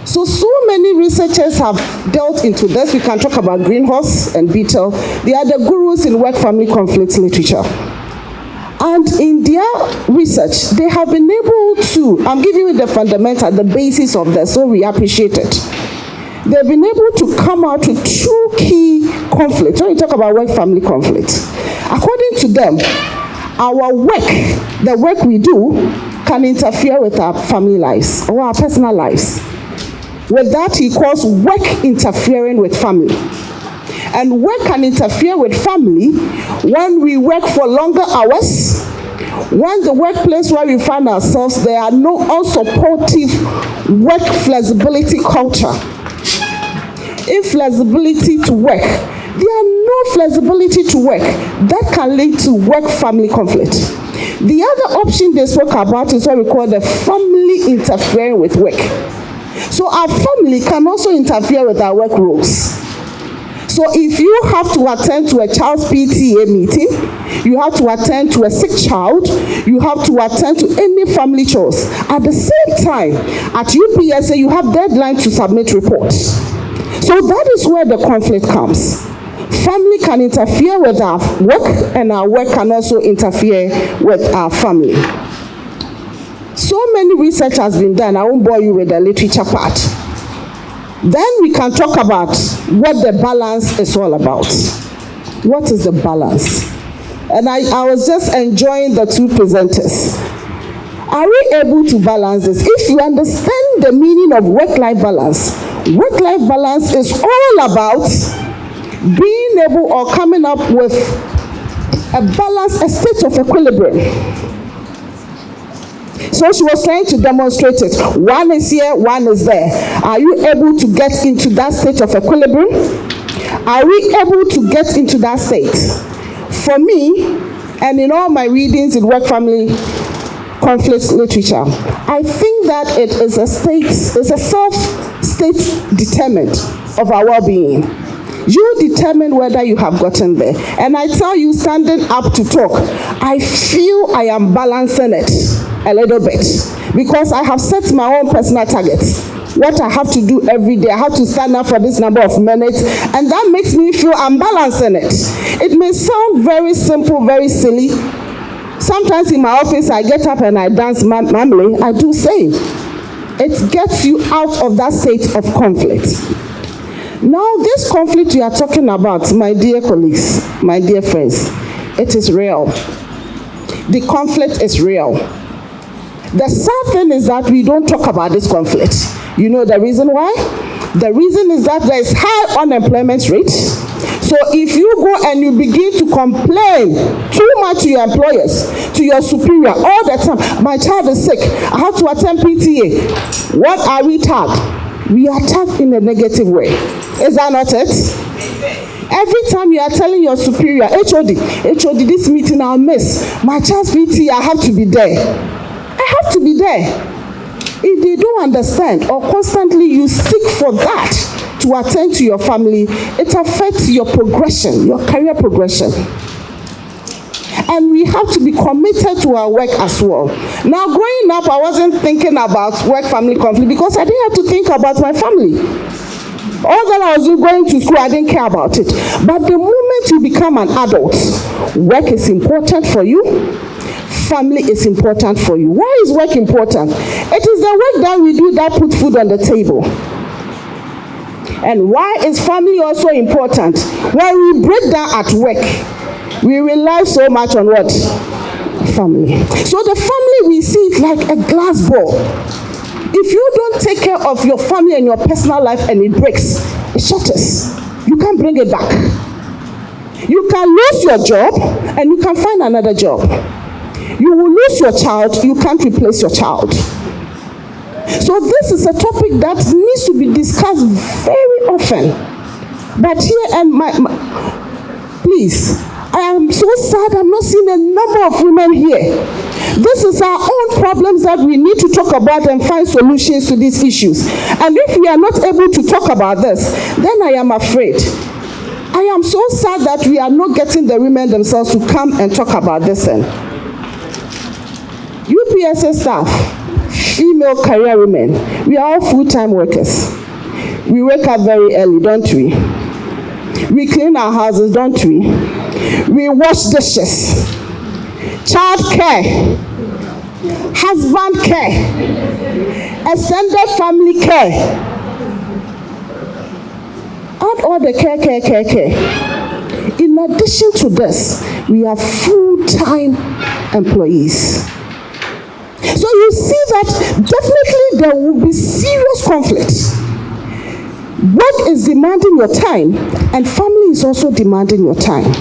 Speaker 5: So many researchers have delved into this. We can talk about Greenhouse and Beetle. They are the gurus in work-family conflict literature. And in their research, they have been able to, I'm giving you the fundamental, the basis of this, so we appreciate it. They've been able to come out with two key conflicts. When we talk about work-family conflict, according to them, our work, the work we do, can interfere with our family lives or our personal lives. With that, he calls work interfering with family. And work can interfere with family when we work for longer hours, when the workplace where we find ourselves, there are no unsupportive work flexibility culture. Inflexibility to work. There are no flexibility to work. That can lead to work-family conflict. The other option they spoke about is what we call the family interfering with work. So our family can also interfere with our work roles. So if you have to attend to a child's PTA meeting, you have to attend to a sick child, you have to attend to any family chores. At the same time, at UPSA, you have deadlines to submit reports. So that is where the conflict comes. Family can interfere with our work, and our work can also interfere with our family. So many research has been done. I won't bore you with the literature part. Then we can talk about what the balance is all about. What is the balance? And I was just enjoying the two presenters. Are we able to balance this? If you understand the meaning of work-life balance is all about being able or coming up with a balance, a state of equilibrium. So she was trying to demonstrate it. One is here, one is there. Are you able to get into that state of equilibrium? Are we able to get into that state? For me, and in all my readings in work-family conflict literature, I think that it is a self-state determinant of our well-being. You determine whether you have gotten there. And I tell you, standing up to talk, I feel I am balancing it a little bit because I have set my own personal targets. What I have to do every day, I have to stand up for this number of minutes, and that makes me feel I'm balancing it. It may sound very simple, very silly. Sometimes in my office, I get up and I dance mamle. I do same. It gets you out of that state of conflict. Now, this conflict you are talking about, my dear colleagues, my dear friends, it is real. The conflict is real. The sad thing is that we don't talk about this conflict. You know the reason why? The reason is that there is high unemployment rate. So if you go and you begin to complain too much to your employers, to your superior all the time, my child is sick, I have to attend PTA. What are we tagged? We are tagged in a negative way. Is that not it? Every time you are telling your superior, HOD, this meeting I'll miss. My child's PTA, I have to be there. I have to be there. If they don't understand or constantly you seek for that to attend to your family, it affects your progression, your career progression. And we have to be committed to our work as well. Now, growing up, I wasn't thinking about work-family conflict because I didn't have to think about my family. All that I was going to school, I didn't care about it. But the moment you become an adult, work is important for you. Family is important for you. Why is work important? It is the work that we do that put food on the table. And why is family also important? When we break down at work, we rely so much on what? Family. So the family we see it like a glass ball. If you don't take care of your family and your personal life and it breaks, it shatters. You can't bring it back. You can lose your job and you can find another job. You will lose your child, you can't replace your child. So this is a topic that needs to be discussed very often. But here, and please, I am so sad I'm not seeing a number of women here. This is our own problems that we need to talk about and find solutions to these issues. And if we are not able to talk about this, then I am afraid. I am so sad that we are not getting the women themselves to come and talk about this. UPSA staff, female career women, we are all full-time workers. We wake up very early, don't we? We clean our houses, don't we? We wash dishes, child care, husband care, extended family care. Add all the care. In addition to this, we are full-time employees. So you see that definitely there will be serious conflict. Work is demanding your time, and family is also demanding your time.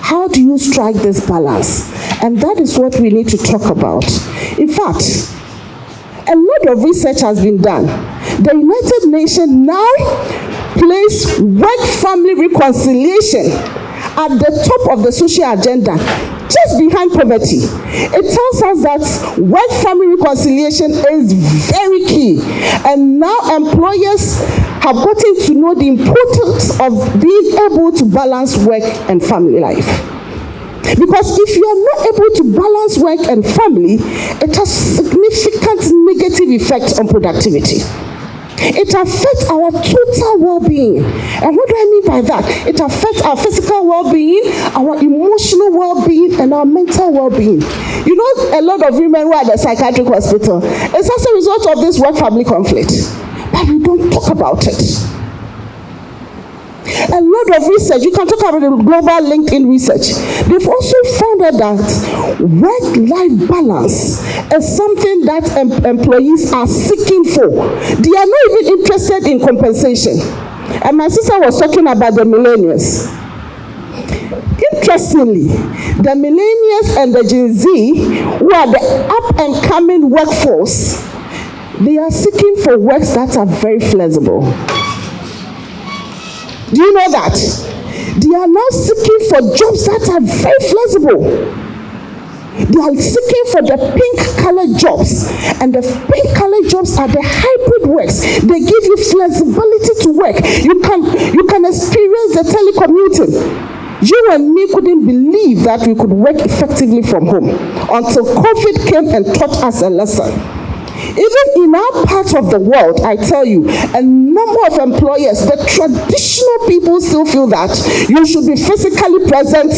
Speaker 5: How do you strike this balance? And that is what we need to talk about. In fact, a lot of research has been done. The United Nations now place work-family reconciliation at the top of the social agenda, just behind poverty. It tells us that work-family reconciliation is very key. And now employers have gotten to know the importance of being able to balance work and family life. Because if you are not able to balance work and family, it has significant negative effects on productivity. It affects our total well-being. And what do I mean by that? It affects our physical well-being, our emotional well-being, and our mental well-being. You know, a lot of women who are at the psychiatric hospital, it's as a result of this work-family conflict. But we don't talk about it. A lot of research, you can talk about the global LinkedIn research. They've also found out that work-life balance is something that employees are seeking for. They are not even interested in compensation. And my sister was talking about the millennials. Interestingly, the millennials and the Gen Z, who are the up-and-coming workforce, they are seeking for works that are very flexible. Do you know that? They are now seeking for jobs that are very flexible. They are seeking for the pink-colored jobs. And the pink-colored jobs are the hybrid works. They give you flexibility to work. You can experience the telecommuting. You and me couldn't believe that we could work effectively from home until COVID came and taught us a lesson. Even in our part of the world, I tell you, a number of employers, the traditional people still feel that you should be physically present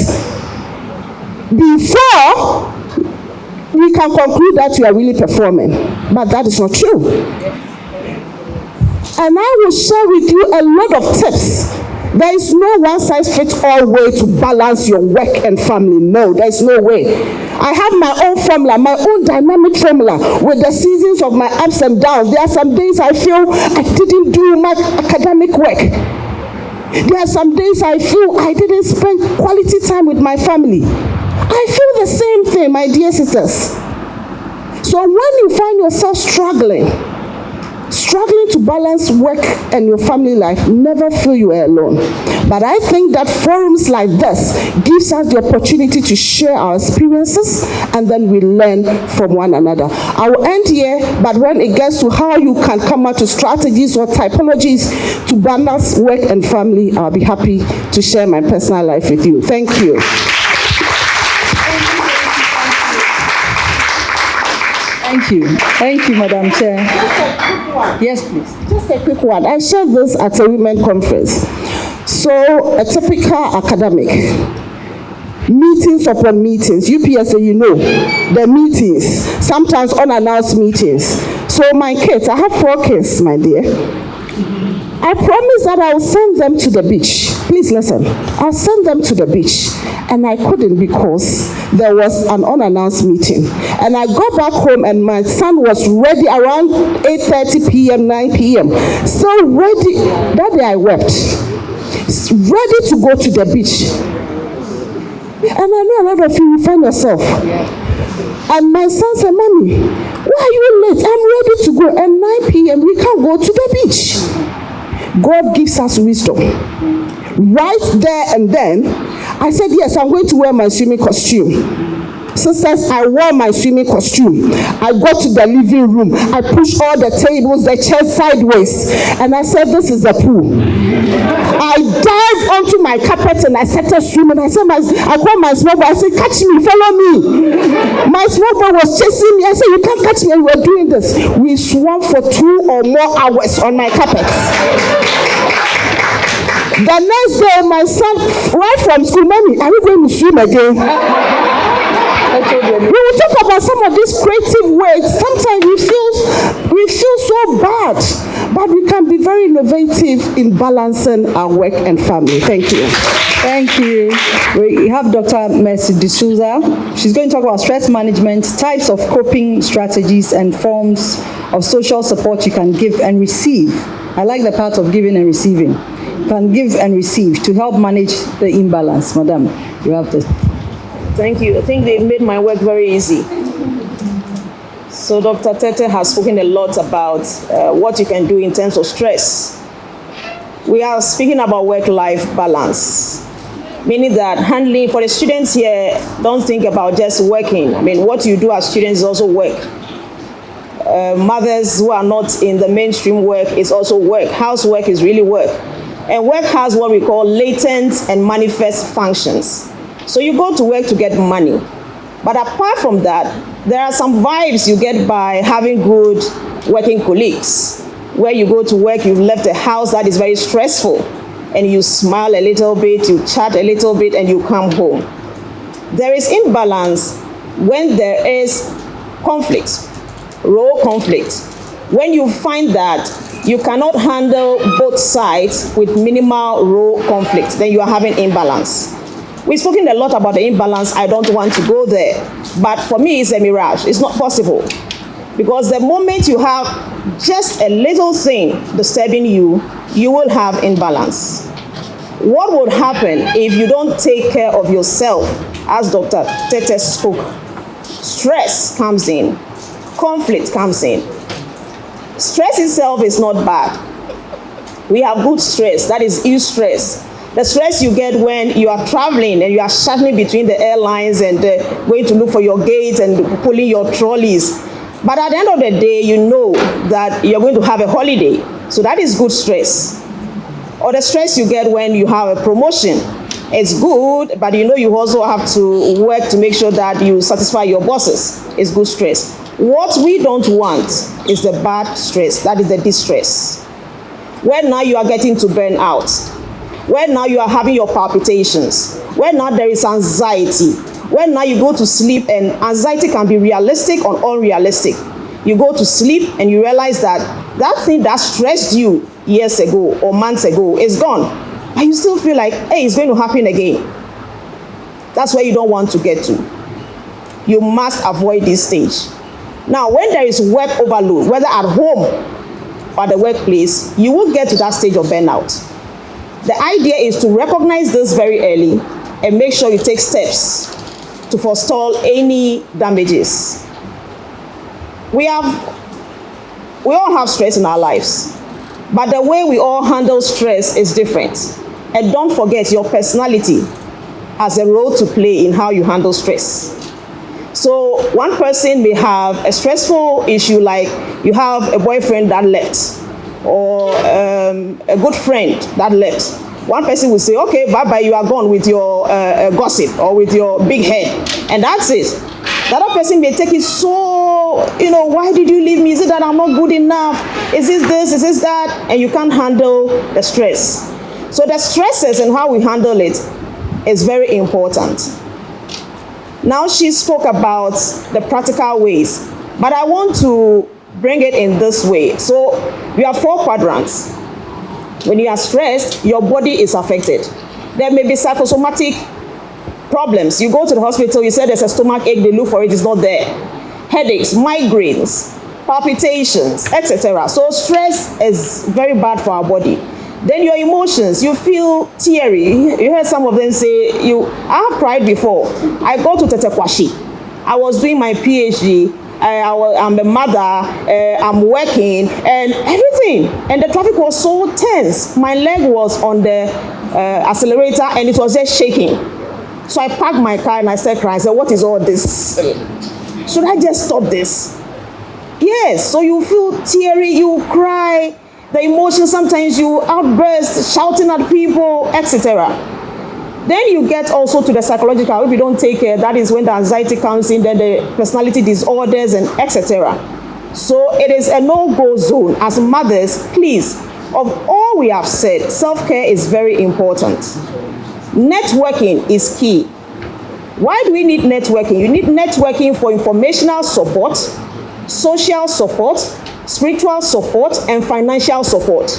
Speaker 5: before we can conclude that you are really performing. But that is not true. And I will share with you a lot of tips. There is no one-size-fits-all way to balance your work and family. No, there is no way. I have my own formula, my own dynamic formula with the seasons of my ups and downs. There are some days I feel I didn't do my academic work. There are some days I feel I didn't spend quality time with my family. I feel the same thing, my dear sisters. So when you find yourself struggling to balance work and your family life, never feel you are alone. But I think that forums like this gives us the opportunity to share our experiences, and then we learn from one another. I will end here, but when it gets to how you can come up to strategies or typologies to balance work and family, I'll be happy to share my personal life with you. Thank you.
Speaker 2: Thank you, Madam Chair. Yes, please.
Speaker 5: Just a quick one. I shared this at a women conference. So, a typical academic, meetings upon meetings, UPSA, you know, the meetings, sometimes unannounced meetings. So my kids, I have 4 kids, my dear. I promised that I will send them to the beach. Please listen. I'll send them to the beach. And I couldn't because there was an unannounced meeting. And I got back home and my son was ready around 8:30 p.m., 9 p.m. So ready. That day I wept. Ready to go to the beach. And I know a lot of you find yourself. And my son said, Mommy, why are you late? I'm ready to go. At 9 p.m., we can't go to the beach. God gives us wisdom. Right there and then, I said, yes, I'm going to wear my swimming costume. Sisters, I wore my swimming costume. I got to the living room. I pushed all the tables, the chairs sideways. And I said, this is a pool. I dived onto my carpet and I started swimming. I called my small boy. I said, catch me, follow me. My small boy was chasing me. I said, you can't catch me. And we're doing this. We swam for 2 or more hours on my carpet. The next day, my son, right from school, Mommy, are we going to swim again? We will talk about some of these creative ways. Sometimes we feel so bad, but we can be very innovative in balancing our work and family. Thank you.
Speaker 2: Thank you. We have Dr. Mercy D'Souza. She's going to talk about stress management, types of coping strategies, and forms of social support you can give and receive. I like the part of giving and receiving. You can give and receive to help manage the imbalance. Madam, you have the...
Speaker 7: Thank you. I think they've made my work very easy. So Dr. Tete has spoken a lot about what you can do in terms of stress. We are speaking about work-life balance, meaning that handling, for the students here, don't think about just working. I mean, what you do as students is also work. Mothers who are not in the mainstream work is also work. Housework is really work. And work has what we call latent and manifest functions. So you go to work to get money. But apart from that, there are some vibes you get by having good working colleagues. Where you go to work, you've left a house that is very stressful, and you smile a little bit, you chat a little bit, and you come home. There is imbalance when there is conflict, role conflict. When you find that you cannot handle both sides with minimal role conflict, then you are having imbalance. We've spoken a lot about the imbalance. I don't want to go there. But for me, it's a mirage. It's not possible. Because the moment you have just a little thing disturbing you, you will have imbalance. What would happen if you don't take care of yourself, as Dr. Tete spoke? Stress comes in. Conflict comes in. Stress itself is not bad. We have good stress. That is eustress. The stress you get when you are traveling and you are shuttling between the airlines and going to look for your gates and pulling your trolleys. But at the end of the day, you know that you're going to have a holiday. So that is good stress. Or the stress you get when you have a promotion. It's good, but you know you also have to work to make sure that you satisfy your bosses. It's good stress. What we don't want is the bad stress. That is the distress. Where now you are getting to burn out. Where now you are having your palpitations. Where now there is anxiety. Where now you go to sleep and anxiety can be realistic or unrealistic. You go to sleep and you realize that that thing that stressed you years ago or months ago is gone. But you still feel like, hey, it's going to happen again. That's where you don't want to get to. You must avoid this stage. Now, when there is work overload, whether at home or the workplace, you will get to that stage of burnout. The idea is to recognize this very early and make sure you take steps to forestall any damages. We all have stress in our lives, but the way we all handle stress is different. And don't forget, your personality has a role to play in how you handle stress. So one person may have a stressful issue, like you have a boyfriend that left, or a good friend that left. One person will say, okay, bye-bye, you are gone with your gossip or with your big head, and that's it. The other person may take it so, why did you leave me? Is it that I'm not good enough? Is this, is this that? And you can't handle the stress. So the stresses and how we handle it is very important. Now she spoke about the practical ways, but I want to bring it in this way. So we have 4 quadrants. When you are stressed, your body is affected. There may be psychosomatic problems. You go to the hospital, you say there's a stomach ache, they look for it, it's not there. Headaches, migraines, palpitations, etc. So stress is very bad for our body. Then your emotions, you feel teary. You heard some of them say, I have cried before. I go to Tetekwashi. I was doing my PhD. I'm a mother. I'm working and everything. And the traffic was so tense. My leg was on the accelerator and it was just shaking. So I parked my car and I started crying. I said, what is all this? Should I just stop this? Yes. So you feel teary, you cry. The emotions, sometimes you outburst, shouting at people, etc. Then you get also to the psychological. If you don't take care, that is when the anxiety comes in, then the personality disorders and etc. So it is a no-go zone. As mothers, please, of all we have said, self-care is very important. Networking is key. Why do we need networking? You need networking for informational support, social support, spiritual support, and financial support.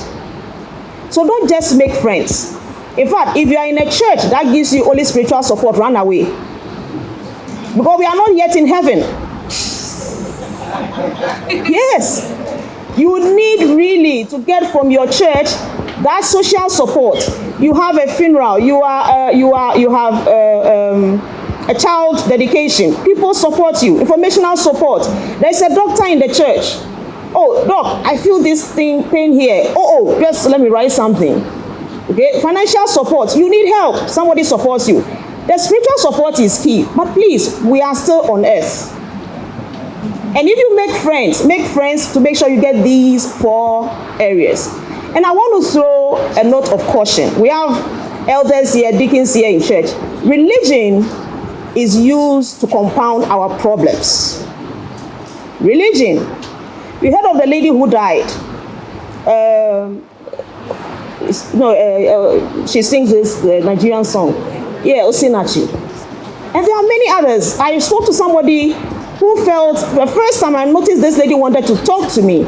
Speaker 7: So don't just make friends. In fact, if you are in a church that gives you only spiritual support, run away. Because we are not yet in heaven. Yes. You need really to get from your church that social support. You have a funeral, you have a child dedication. People support you. Informational support. There's a doctor in the church. Oh, doc, I feel this pain here. Oh, just let me write something. Okay, financial support. You need help. Somebody supports you. The spiritual support is key. But please, we are still on earth. And if you make friends to make sure you get these 4 areas. And I want to throw a note of caution. We have elders here, deacons here in church. Religion is used to compound our problems. Religion. You heard of the lady who died. She sings this Nigerian song. Yeah, Osinachi. And there are many others. I spoke to somebody who felt, the first time I noticed this lady wanted to talk to me.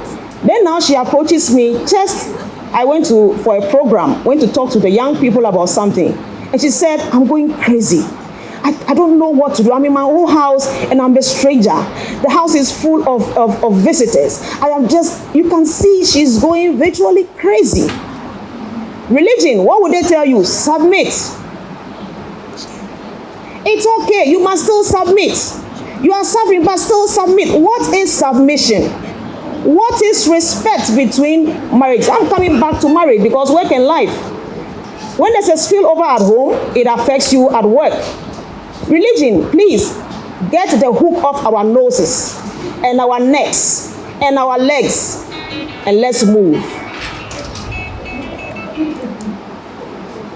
Speaker 7: Then now she approaches me. I went for a program, went to talk to the young people about something. And she said, I'm going crazy. I don't know what to do. I'm in my own house and I'm a stranger. The house is full of visitors. You can see she's going virtually crazy. Religion, what would they tell you? Submit. It's okay, you must still submit. You are suffering, but still submit. What is submission? What is respect between marriage? I'm coming back to marriage because work and life. When there's a spillover at home, it affects you at work. Religion, please, get the hook off our noses and our necks and our legs and let's move.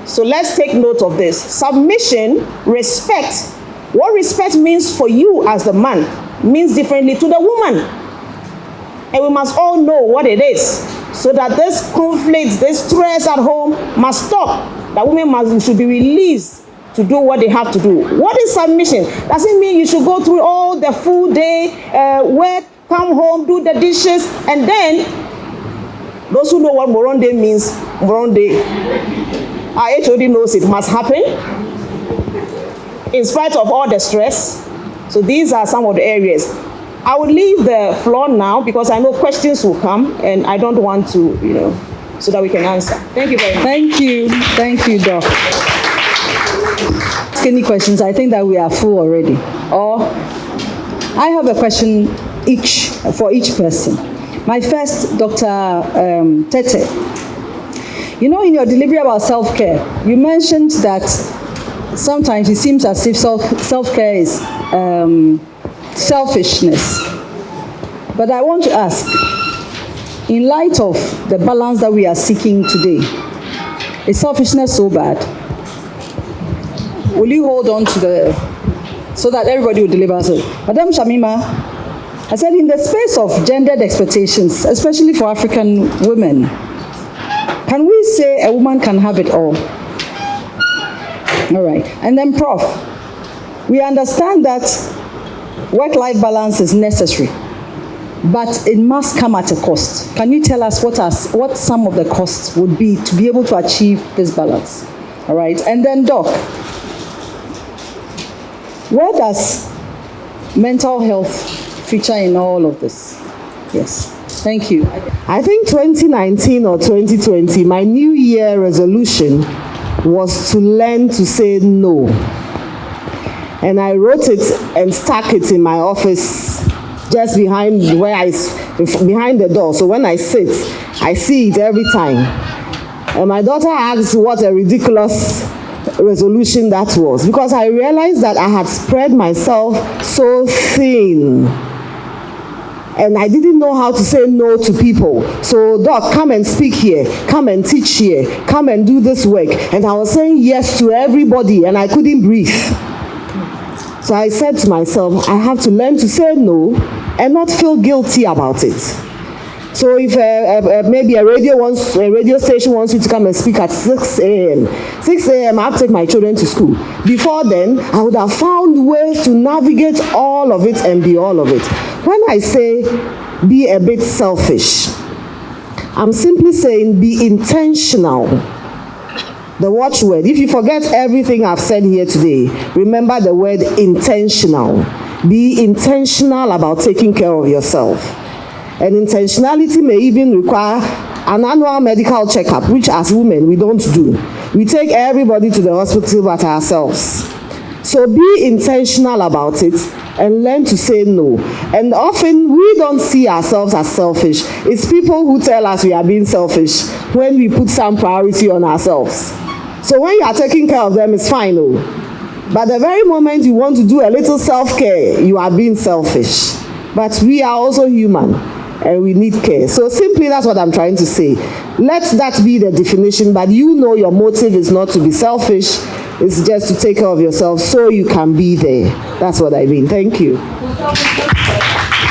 Speaker 7: So let's take note of this. Submission, respect. What respect means for you as the man means differently to the woman. And we must all know what it is so that this conflict, this stress at home must stop. That women should be released to do what they have to do. What is submission? Doesn't mean you should go through all the full day, work, come home, do the dishes, and then those who know what Moronde means, Moronde, our HOD knows it must happen in spite of all the stress. So these are some of the areas. I will leave the floor now because I know questions will come and I don't want to, so that we can answer. Thank you very much.
Speaker 2: Thank you, Doc. Any questions? I think that we are full already. Or I have a question for each person. My first, Dr. Tete. In your delivery about self-care, you mentioned that sometimes it seems as if self-care is selfishness. But I want to ask, in light of the balance that we are seeking today, is selfishness so bad? Will you hold on to so that everybody will deliver? So, Madam Shamima, I said in the space of gendered expectations, especially for African women, can we say a woman can have it all? All right. And then, Prof, we understand that work-life balance is necessary, but it must come at a cost. Can you tell us what some of the costs would be to be able to achieve this balance? All right. And then, Doc, where does mental health feature in all of this? Yes. Thank you.
Speaker 5: I think 2019 or 2020, my New Year resolution was to learn to say no. And I wrote it and stuck it in my office just behind the door. So when I sit, I see it every time. And my daughter asked what a ridiculous resolution that was, because I realized that I had spread myself so thin. And I didn't know how to say no to people. So, Doc, come and speak here, come and teach here, come and do this work. And I was saying yes to everybody and I couldn't breathe. So I said to myself, I have to learn to say no and not feel guilty about it. So if maybe a radio station wants you to come and speak at 6 a.m. 6 a.m. I have to take my children to school. Before then, I would have found ways to navigate all of it and be all of it. When I say be a bit selfish, I'm simply saying be intentional. The watchword. If you forget everything I've said here today, remember the word intentional. Be intentional about taking care of yourself. And intentionality may even require an annual medical checkup, which as women we don't do. We take everybody to the hospital but ourselves. So be intentional about it and learn to say no. And often we don't see ourselves as selfish. It's people who tell us we are being selfish when we put some priority on ourselves. So when you are taking care of them, it's fine. But the very moment you want to do a little self-care, you are being selfish. But we are also human and we need care. So simply that's what I'm trying to say. Let that be the definition, but you know your motive is not to be selfish. It's just to take care of yourself so you can be there. That's what I mean. Thank you.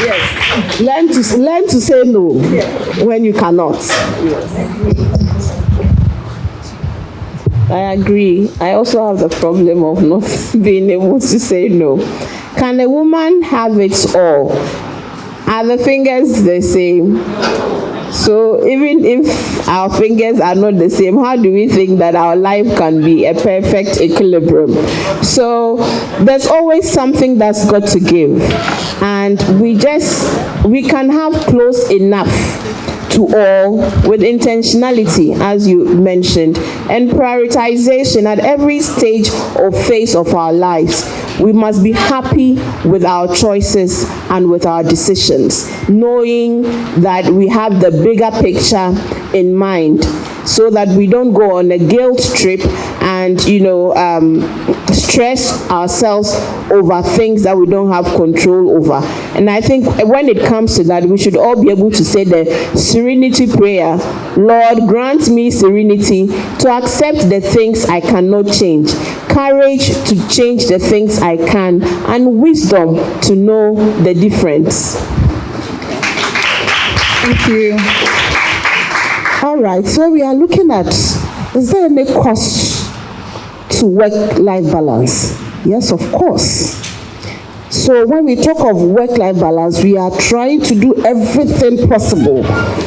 Speaker 5: Yes. Learn to say no when you cannot.
Speaker 6: I agree. I also have the problem of not being able to say no. Can a woman have it all? Are the fingers the same? So even if our fingers are not the same, how do we think that our life can be a perfect equilibrium? So there's always something that's got to give. And we can have close enough to all with intentionality, as you mentioned, and prioritization at every stage or phase of our lives. We must be happy with our choices and with our decisions, knowing that we have the bigger picture in mind, so that we don't go on a guilt trip and stress ourselves over things that we don't have control over. And I think when it comes to that, we should all be able to say the serenity prayer: Lord, grant me serenity to accept the things I cannot change, courage to change the things I can, and wisdom to know the difference.
Speaker 2: Thank you.
Speaker 6: All right, so we are looking at, is there any cost to work-life balance? Yes, of course. So when we talk of work-life balance, we are trying to do everything possible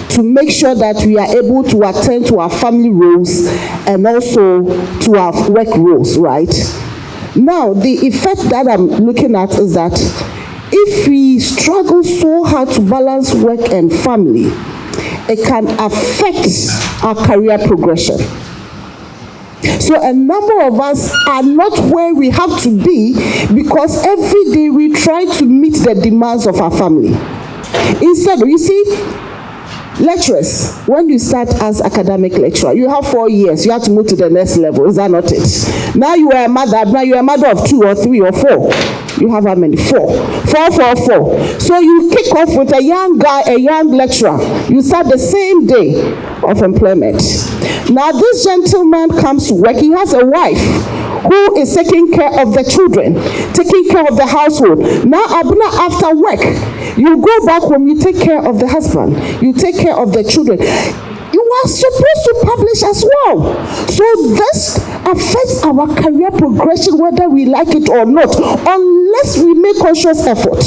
Speaker 6: to make sure that we are able to attend to our family roles and also to our work roles, right?
Speaker 5: Now, the effect that I'm looking at is that if we struggle so hard to balance work and family, it can affect our career progression. So a number of us are not where we have to be because every day we try to meet the demands of our family. Instead, you see, lecturers, when you start as academic lecturer, you have 4 years, you have to move to the next level, is that not it? Now you are a mother of 2 or 3 or 4. You have how many? 4. 4. So you kick off with a young guy, a young lecturer. You start the same day of employment. Now this gentleman comes to work, he has a wife who is taking care of the children, taking care of the household. Now, after work, you go back home, you take care of the husband, you take care of the children. You are supposed to publish as well. So this affects our career progression whether we like it or not, unless we make conscious effort.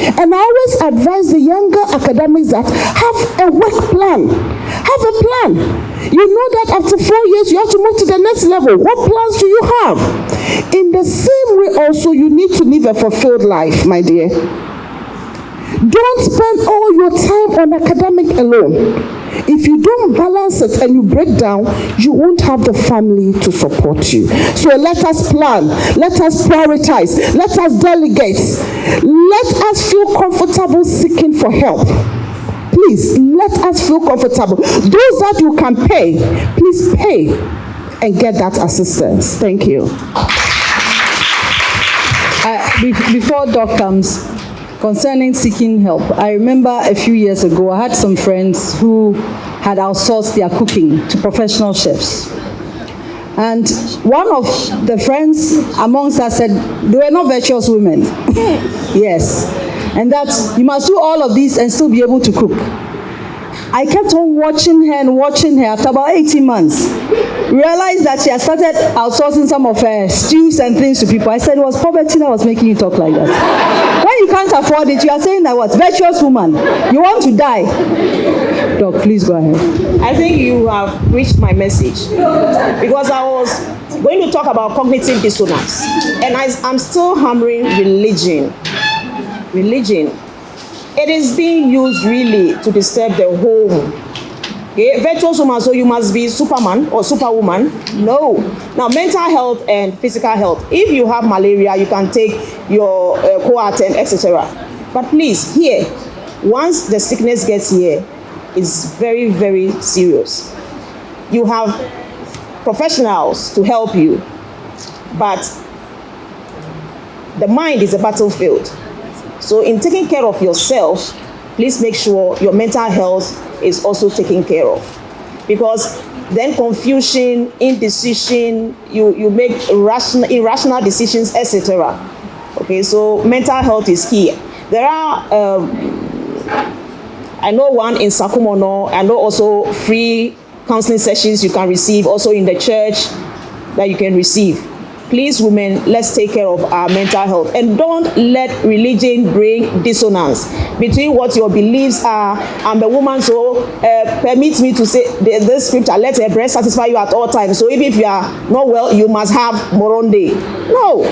Speaker 5: And I always advise the younger academics that have a work plan. Have a plan. You know that after 4 years, you have to move to the next level. What plans do you have? In the same way also, you need to live a fulfilled life, my dear. Don't spend all your time on academic alone. If you don't balance it and you break down, you won't have the family to support you. So let us plan, let us prioritize, let us delegate, let us feel comfortable seeking for help. Please, let us feel comfortable. Those that you can pay, please pay and get that assistance. Thank you.
Speaker 2: Before Doc comes, concerning seeking help, I remember a few years ago, I had some friends who had outsourced their cooking to professional chefs. And one of the friends amongst us said, they were not virtuous women. Yes. And that you must do all of this and still be able to cook. I kept on watching her and watching her. After about 18 months, realized that she had started outsourcing some of her stews and things to people. I said, it was poverty that was making you talk like that. When you can't afford it, you are saying that what? Virtuous woman. You want to die. Doc, please go ahead.
Speaker 7: I think you have reached my message. Because I was going to talk about cognitive dissonance. And I'm still hammering religion. Religion. It is being used really to disturb the home. Okay? Virtuous woman, so you must be Superman or Superwoman. No. Now, mental health and physical health. If you have malaria, you can take your Coartem, etc. But please, here, once the sickness gets here, it's very, very serious. You have professionals to help you, but the mind is a battlefield. So in taking care of yourself, please make sure your mental health is also taken care of. Because then confusion, indecision, you make irrational decisions, etc. Okay, so mental health is key. There are, I know one in Sakumono, I know also free counseling sessions you can receive, also in the church that you can receive. Please, women, let's take care of our mental health. And don't let religion bring dissonance between what your beliefs are. I'm a woman, so permit me to say this scripture, let her breast satisfy you at all times. So even if you are not well, you must have moronde. No.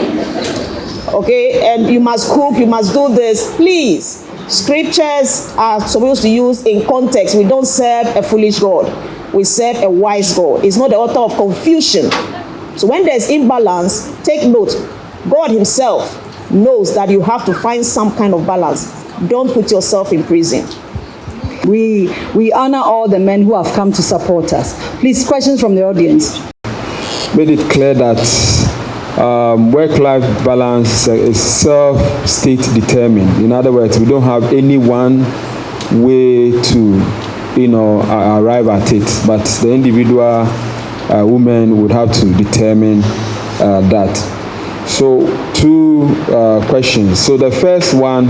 Speaker 7: Okay, and you must cook, you must do this. Please, scriptures are supposed to use in context. We don't serve a foolish God. We serve a wise God. It's not the author of confusion. So when there's imbalance, take note. God himself knows that you have to find some kind of balance. Don't put yourself in prison.
Speaker 2: We honor all the men who have come to support us. Please, questions from the audience.
Speaker 8: Made it clear that work-life balance is self-state determined. In other words, we don't have any one way to, arrive at it, but the individual women would have to determine that. So 2 questions. So the first one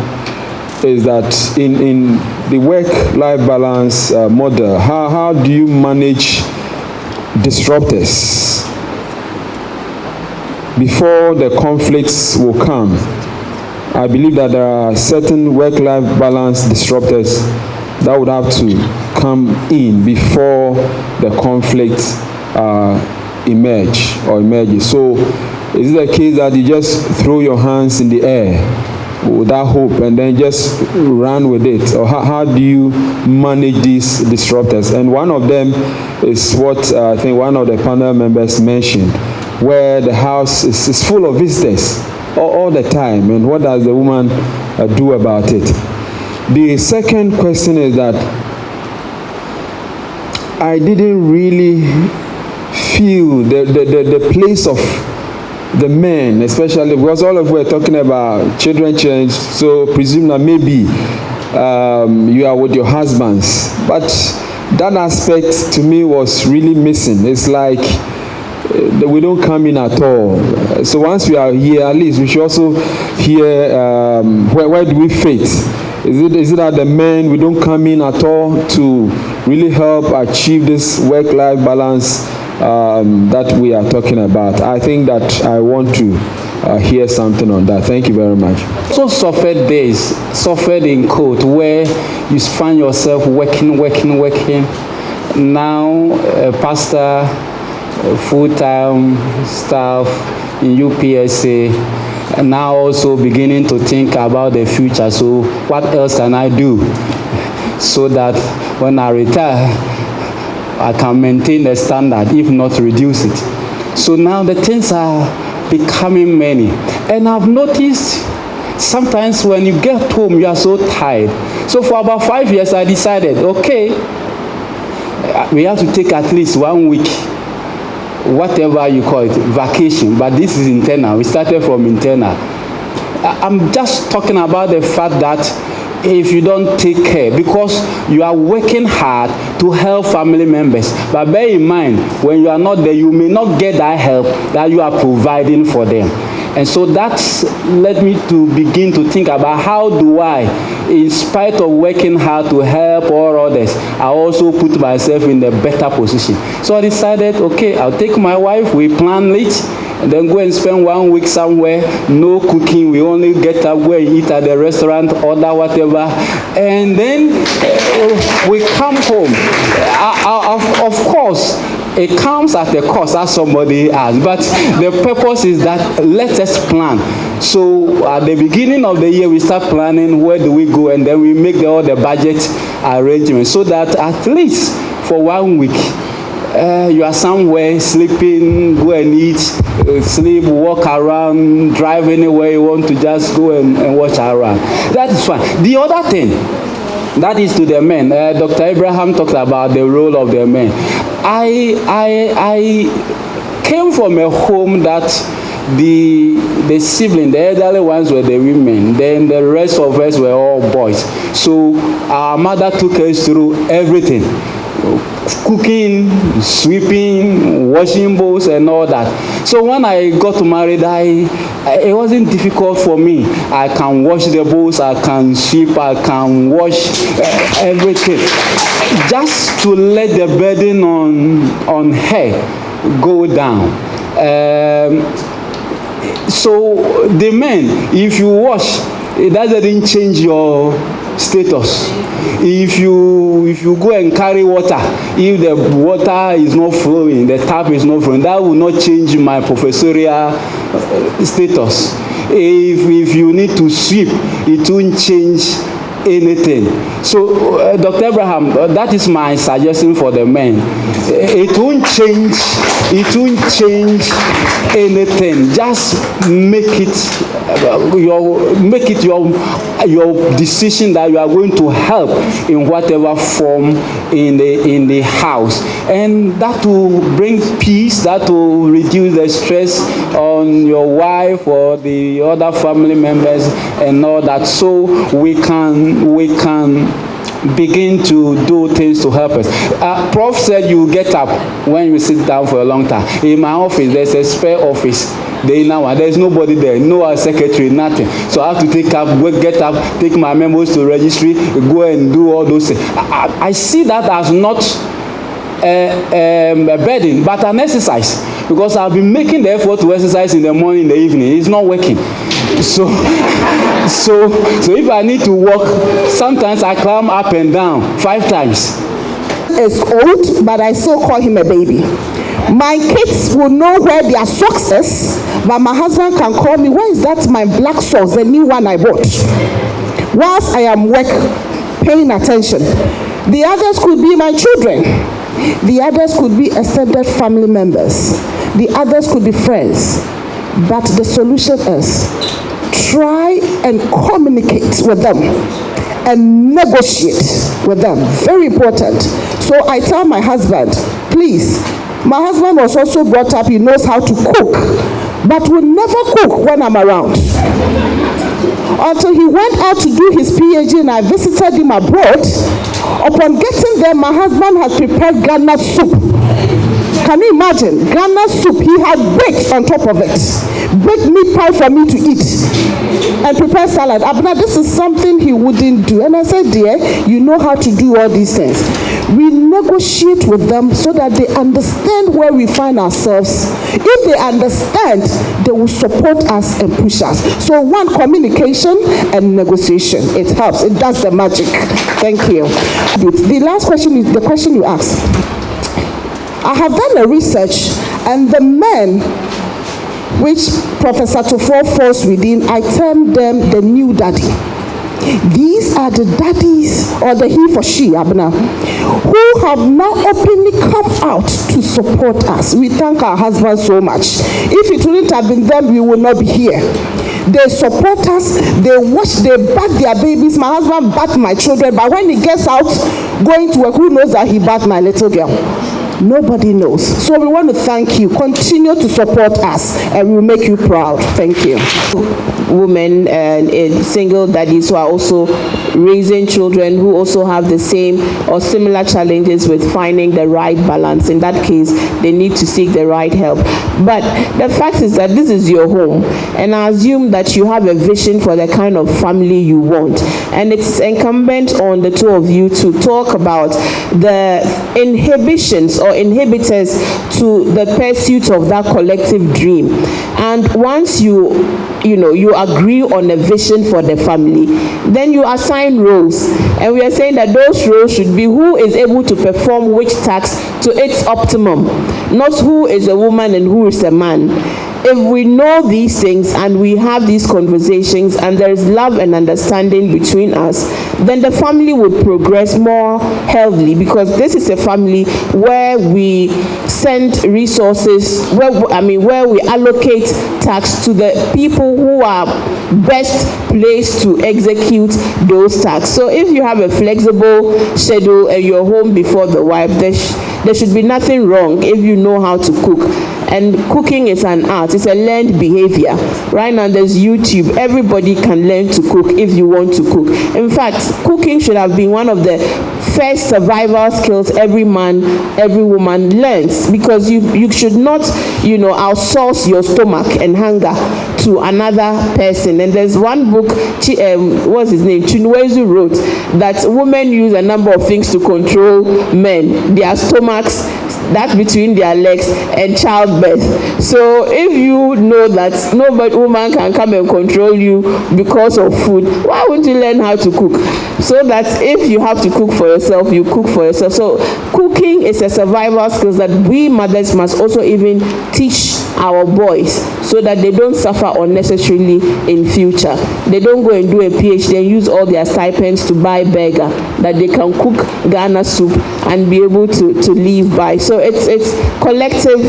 Speaker 8: is that in the work-life balance model, how do you manage disruptors before the conflicts will come? I believe that there are certain work-life balance disruptors that would have to come in before the conflict emerges. So Is it a case that you just throw your hands in the air without hope and then just run with it? Or how do you manage these disruptors? And one of them is what I think one of the panel members mentioned, where the house is full of visitors all the time. And what does the woman do about it? The second question is that I didn't really feel the place of the men, especially because all of us were talking about children change, so presume that maybe you are with your husbands. But that aspect to me was really missing. It's like we don't come in at all. So once we are here, at least we should also hear where do we fit? Is it that the men, we don't come in at all to really help achieve this work-life balance that we are talking about? I think that I want to hear something on that. Thank you very much.
Speaker 9: So suffered days, suffered in court, where you find yourself working. Now, pastor, full-time staff in UPSA, and now also beginning to think about the future. So what else can I do so that when I retire, I can maintain the standard, if not reduce it? So now the things are becoming many. And I've noticed sometimes when you get home, you are so tired. So for about 5 years, I decided, okay, we have to take at least 1 week, whatever you call it, vacation, but this is internal. We started from internal. I'm just talking about the fact that if you don't take care, because you are working hard to help family members, but bear in mind, when you are not there, you may not get that help that you are providing for them. And so that's led me to begin to think about how do I, in spite of working hard to help all others, I also put myself in a better position. So I decided, okay, I'll take my wife, we plan it, and then go and spend 1 week somewhere, no cooking, we only get up, go and eat at the restaurant, order whatever, and then we come home. Of course, it comes at a cost, as somebody asked, but the purpose is that let us plan. So at the beginning of the year, we start planning where do we go, and then we make all the budget arrangements so that at least for 1 week, you are somewhere sleeping, go and eat, sleep, walk around, drive anywhere you want to, just go and watch around. That is fine. The other thing, that is to the men. Dr. Abraham talked about the role of the men. I came from a home that the siblings, the elderly ones were the women, then the rest of us were all boys. So our mother took us through everything. Cooking, sweeping, washing bowls and all that. So when I got married, it wasn't difficult for me. I can wash the bowls, I can sweep, I can wash everything. Just to let the burden on her go down. So the men, if you wash, it doesn't change your status. If you go and carry water, if the water is not flowing, the tap is not flowing, that will not change my professorial status. If you need to sweep, it won't change anything. So Dr. Abraham, that is my suggestion for the men. It won't change anything. Just make it your decision that you are going to help in whatever form in the house, and that will bring peace, that will reduce the stress on your wife or the other family members and all that, so we can begin to do things to help us. Prof said you get up when you sit down for a long time. In my office, there's a spare office. There's nobody there, no secretary, nothing. So I have to get up, take my memos to registry, go and do all those things. I see that as not a burden, but an exercise, because I've been making the effort to exercise in the morning, in the evening. It's not working. So if I need to walk, sometimes I climb up and down 5 times.
Speaker 5: Is old, but I still call him a baby.
Speaker 10: My kids will know where their socks is, but my husband can call me, where is that my black socks, the new one I bought? Whilst I am paying attention. The others could be my children. The others could be extended family members. The others could be friends. But the solution is try and communicate with them and negotiate with them. Very important. So I tell my husband, please, my husband was also brought up, he knows how to cook, but will never cook when I'm around. Until he went out to do his PhD and I visited him abroad. Upon getting there, my husband had prepared Ghana soup. Can you imagine? Ghana soup, he had baked on top of it. Baked meat pie for me to eat. And prepare salad. Abna, this is something he wouldn't do. And I said, dear, you know how to do all these things. We negotiate with them so that they understand where we find ourselves. If they understand, they will support us and push us. So one, communication and negotiation. It helps. It does the magic. Thank you. The last question is the question you asked. I have done a research, and the men which Professor Tufo falls within, I term them the new daddy. These are the daddies, or the he for she, Abna, who have now openly come out to support us. We thank our husbands so much. If it wouldn't have been them, we would not be here. They support us, they watch, they bath their babies. My husband bath my children, but when he gets out going to work, who knows that he bathed my little girl? Nobody knows. So we want to thank you. Continue to support us, and we will make you proud. Thank you.
Speaker 6: Women and single daddies who are also raising children who also have the same or similar challenges with finding the right balance. In that case, they need to seek the right help. But the fact is that this is your home, and I assume that you have a vision for the kind of family you want. And it's incumbent on the two of you to talk about the inhibitions or inhibitors to the pursuit of that collective dream. And once you agree on a vision for the family, then you assign roles. And we are saying that those roles should be who is able to perform which task to its optimum, not who is a woman and who is a man. If we know these things and we have these conversations and there is love and understanding between us, then the family would progress more healthily, because this is a family where we send resources, where we allocate tasks to the people who are best placed to execute those tasks. So if you have a flexible schedule and you're home before the wife, there should be nothing wrong if you know how to cook. And cooking is an art. It's a learned behavior. Right now there's YouTube. Everybody can learn to cook if you want to cook. In fact, cooking should have been one of the first survival skills every man, every woman learns, because you should not, outsource your stomach and hunger to another person. And there's one book, what's his name? Chinwezu wrote that women use a number of things to control men. Their stomachs, that between their legs, and childbirth. So if you know that nobody woman can come and control you because of food, why wouldn't you learn how to cook? So that if you have to cook for yourself, you cook for yourself. So cooking is a survival skill that we mothers must also even teach our boys, so that they don't suffer unnecessarily in future. They don't go and do a PhD and use all their stipends to buy burger, that they can cook Ghana soup and be able to live by. So it's collective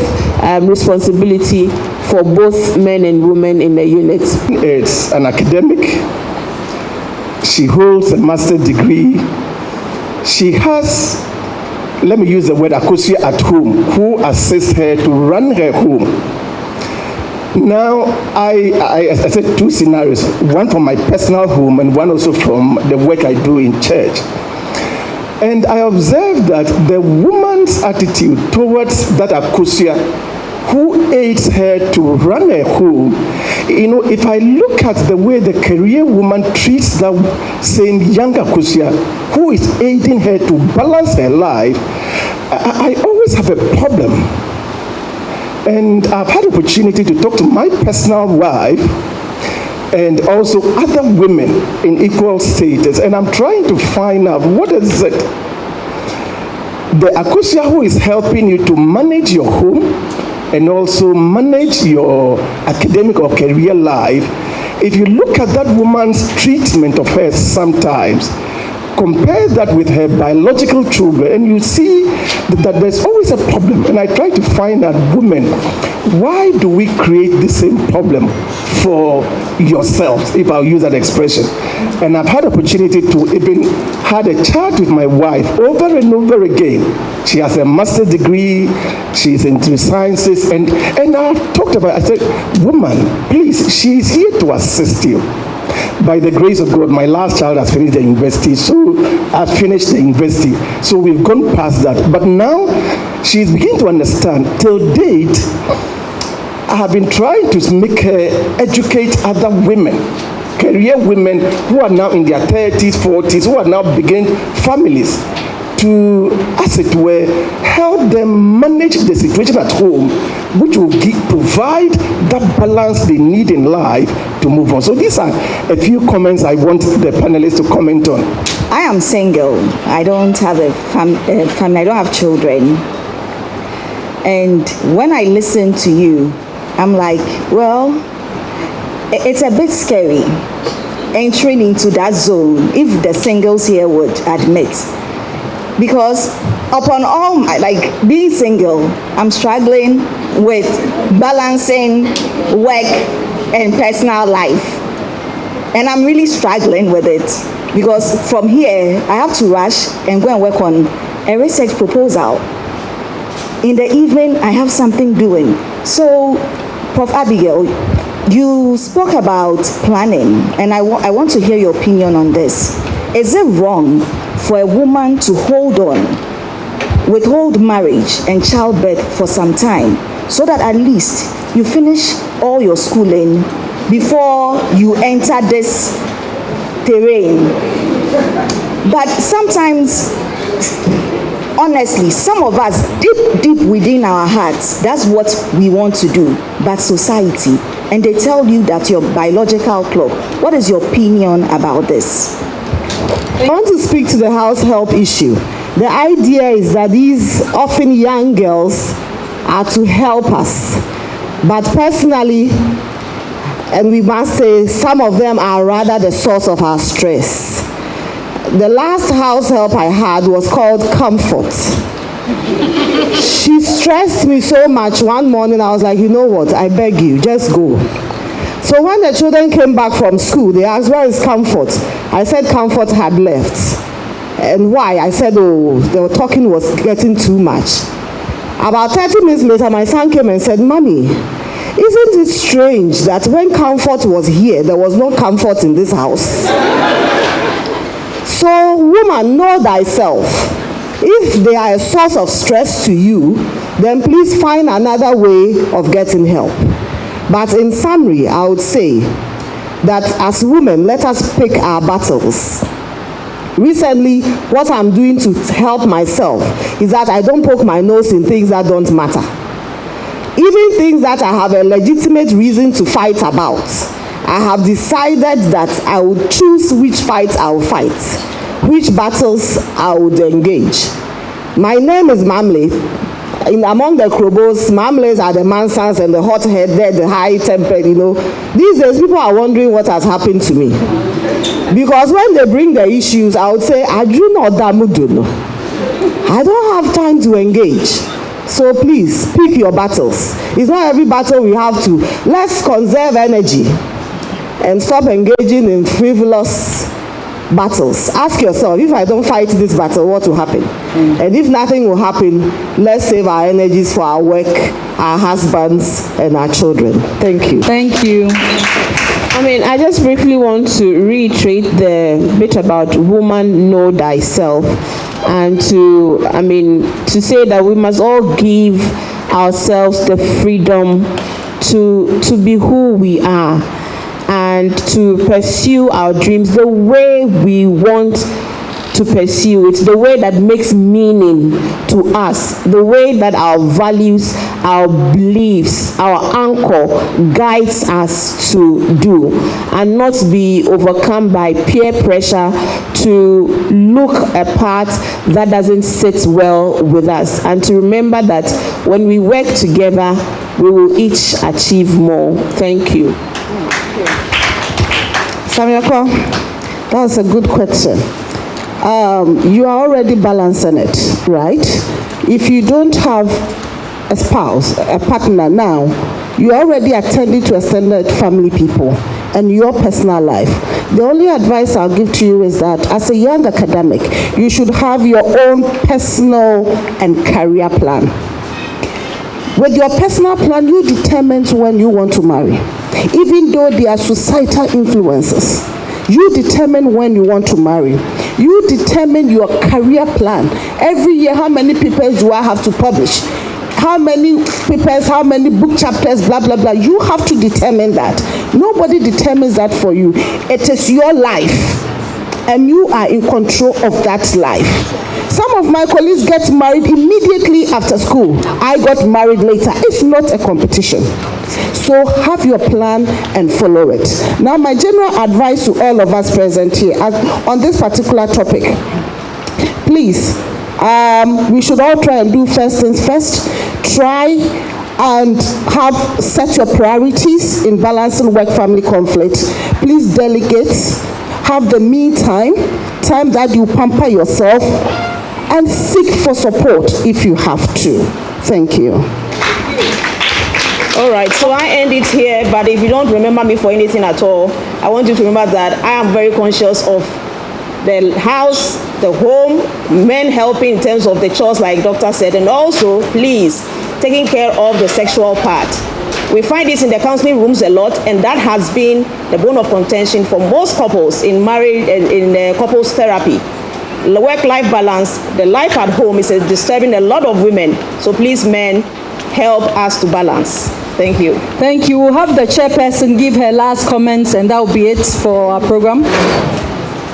Speaker 6: responsibility for both men and women in the unit.
Speaker 11: It's an academic. She holds a master's degree. She has, let me use the word, akosia at home, who assists her to run her home. Now, I said two scenarios, one from my personal home and one also from the work I do in church. And I observed that the woman's attitude towards that akosia who aids her to run her home, if I look at the way the career woman treats that same young akosia who is aiding her to balance her life, I always have a problem. And I've had the opportunity to talk to my personal wife and also other women in equal status, and I'm trying to find out what is it. the Akosia who is helping you to manage your home and also manage your academic or career life, if you look at that woman's treatment of her sometimes, compare that with her biological children, and you see that there's always a problem. And I try to find out, women, why do we create the same problem for yourselves, if I'll use that expression? And I've had opportunity to even had a chat with my wife over and over again. She has a master's degree, she's into sciences, and I've talked about it. I said, woman, please, she's here to assist you. By the grace of God, my last child has finished the university, so I've finished the university. So we've gone past that. But now she's beginning to understand. Till date, I have been trying to make her educate other women, career women who are now in their 30s, 40s, who are now beginning families, to, as it were, help them manage the situation at home, which will provide that balance they need in life to move on. So these are a few comments I want the panelists to comment on.
Speaker 3: I am single. I don't have a family. I don't have children. And when I listen to you, I'm like, well, it's a bit scary entering into that zone, if the singles here would admit. Because upon all my, like being single, I'm struggling with balancing work and personal life. And I'm really struggling with it. Because from here, I have to rush and go and work on a research proposal. In the evening, I have something doing. So, Prof. Abigail, you spoke about planning, and I want to hear your opinion on this. Is it wrong for a woman to withhold marriage and childbirth for some time, so that at least you finish all your schooling before you enter this terrain? But sometimes, honestly, some of us, deep within our hearts, that's what we want to do. But society, and they tell you that your biological clock. What is your opinion about this?
Speaker 5: I want to speak to the house help issue. The idea is that these often young girls are to help us. But personally, and we must say, some of them are rather the source of our stress. The last house help I had was called Comfort. She stressed me so much. One morning I was like, you know what, I beg you, just go. So when the children came back from school, they asked, where is Comfort? I said Comfort had left. And why? I said, oh, the talking was getting too much. About 30 minutes later, my son came and said, Mommy, isn't it strange that when Comfort was here, there was no comfort in this house? So, woman, know thyself. If they are a source of stress to you, then please find another way of getting help. But in summary, I would say that as women, let us pick our battles. Recently, what I'm doing to help myself is that I don't poke my nose in things that don't matter. Even things that I have a legitimate reason to fight about, I have decided that I will choose which fights I will fight, which battles I would engage. My name is Mamle. Among the Krobos, Mamles are the Mansans and the hot-headed, the high-tempered, you know. These days, people are wondering what has happened to me. Because when they bring the issues, I would say, I do not damuduno. I don't have time to engage. So please, pick your battles. It's not every battle we have to. Let's conserve energy and stop engaging in frivolous battles. Ask yourself, if I don't fight this battle, what will happen? And if nothing will happen, let's save our energies for our work, our husbands, and our children. Thank you.
Speaker 2: Thank you.
Speaker 6: I mean, I just briefly want to reiterate the bit about woman know thyself, and to say that we must all give ourselves the freedom to be who we are and to pursue our dreams the way we want to pursue. It's the way that makes meaning to us, the way that our values, our beliefs, our anchor guides us to do, and not be overcome by peer pressure to look a part that doesn't sit well with us, and to remember that when we work together, we will each achieve more. Thank you.
Speaker 10: Samuel, that was a good question. You are already balancing it, right? If you don't have a spouse, a partner now, you're already attending to extended family people and your personal life. The only advice I'll give to you is that as a young academic, you should have your own personal and career plan. With your personal plan, you determine when you want to marry. Even though there are societal influences, you determine when you want to marry. You determine your career plan. Every year, how many papers do I have to publish? How many papers, how many book chapters, blah, blah, blah. You have to determine that. Nobody determines that for you. It is your life, and you are in control of that life. Some of my colleagues get married immediately after school. I got married later. It's not a competition. So have your plan and follow it. Now, my general advice to all of us present here on this particular topic, please, we should all try and do first things first. Try and set your priorities in balancing work-family conflict. Please delegate. Have the me time that you pamper yourself, and seek for support if you have to. Thank you.
Speaker 7: All right, so I end it here, but if you don't remember me for anything at all, I want you to remember that I am very conscious of the house, the home, men helping in terms of the chores like Doctor said, and also, please, taking care of the sexual part. We find this in the counseling rooms a lot, and that has been the bone of contention for most couples in marriage, in couples therapy. The work-life balance, the life at home is disturbing a lot of women. So please, men, help us to balance. Thank you.
Speaker 2: Thank you. We'll have the chairperson give her last comments, and that will be it for our program.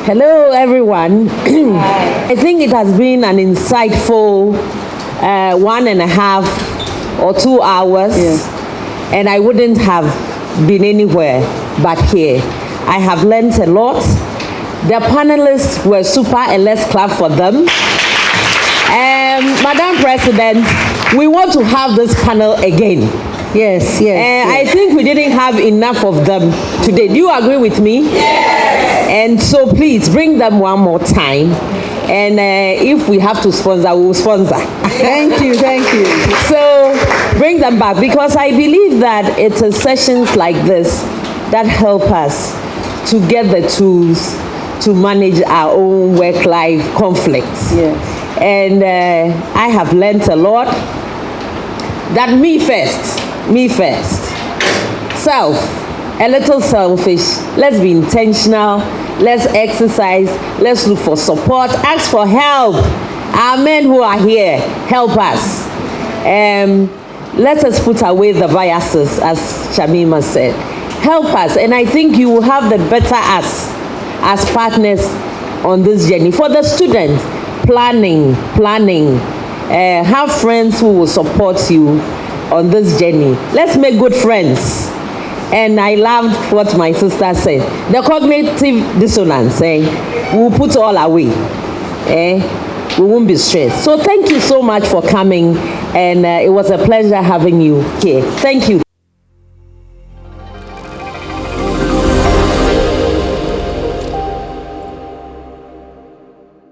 Speaker 4: Hello, everyone. I think it has been an insightful 1.5 or 2 hours, and I wouldn't have been anywhere but here. I have learned a lot. The panelists were super, and let's clap for them. Madam President, we want to have this panel again.
Speaker 2: Yes.
Speaker 4: I think we didn't have enough of them today. Do you agree with me? Yes. And so please bring them one more time. And if we have to sponsor, we will sponsor.
Speaker 2: Thank you.
Speaker 4: So bring them back, because I believe that it's sessions like this that help us to get the tools to manage our own work-life conflicts.
Speaker 2: Yes.
Speaker 4: And I have learned a lot. That me first. Self, a little selfish. Let's be intentional. Let's exercise. Let's look for support. Ask for help. Our men who are here, help us. Let us put away the biases, as Shamima said. Help us, and I think you will have the better us as partners on this journey. For the students, planning. Have friends who will support you on this journey. Let's make good friends. And I loved what my sister said. The cognitive dissonance, we'll put all away. We won't be stressed. So thank you so much for coming, and it was a pleasure having you here. Thank you.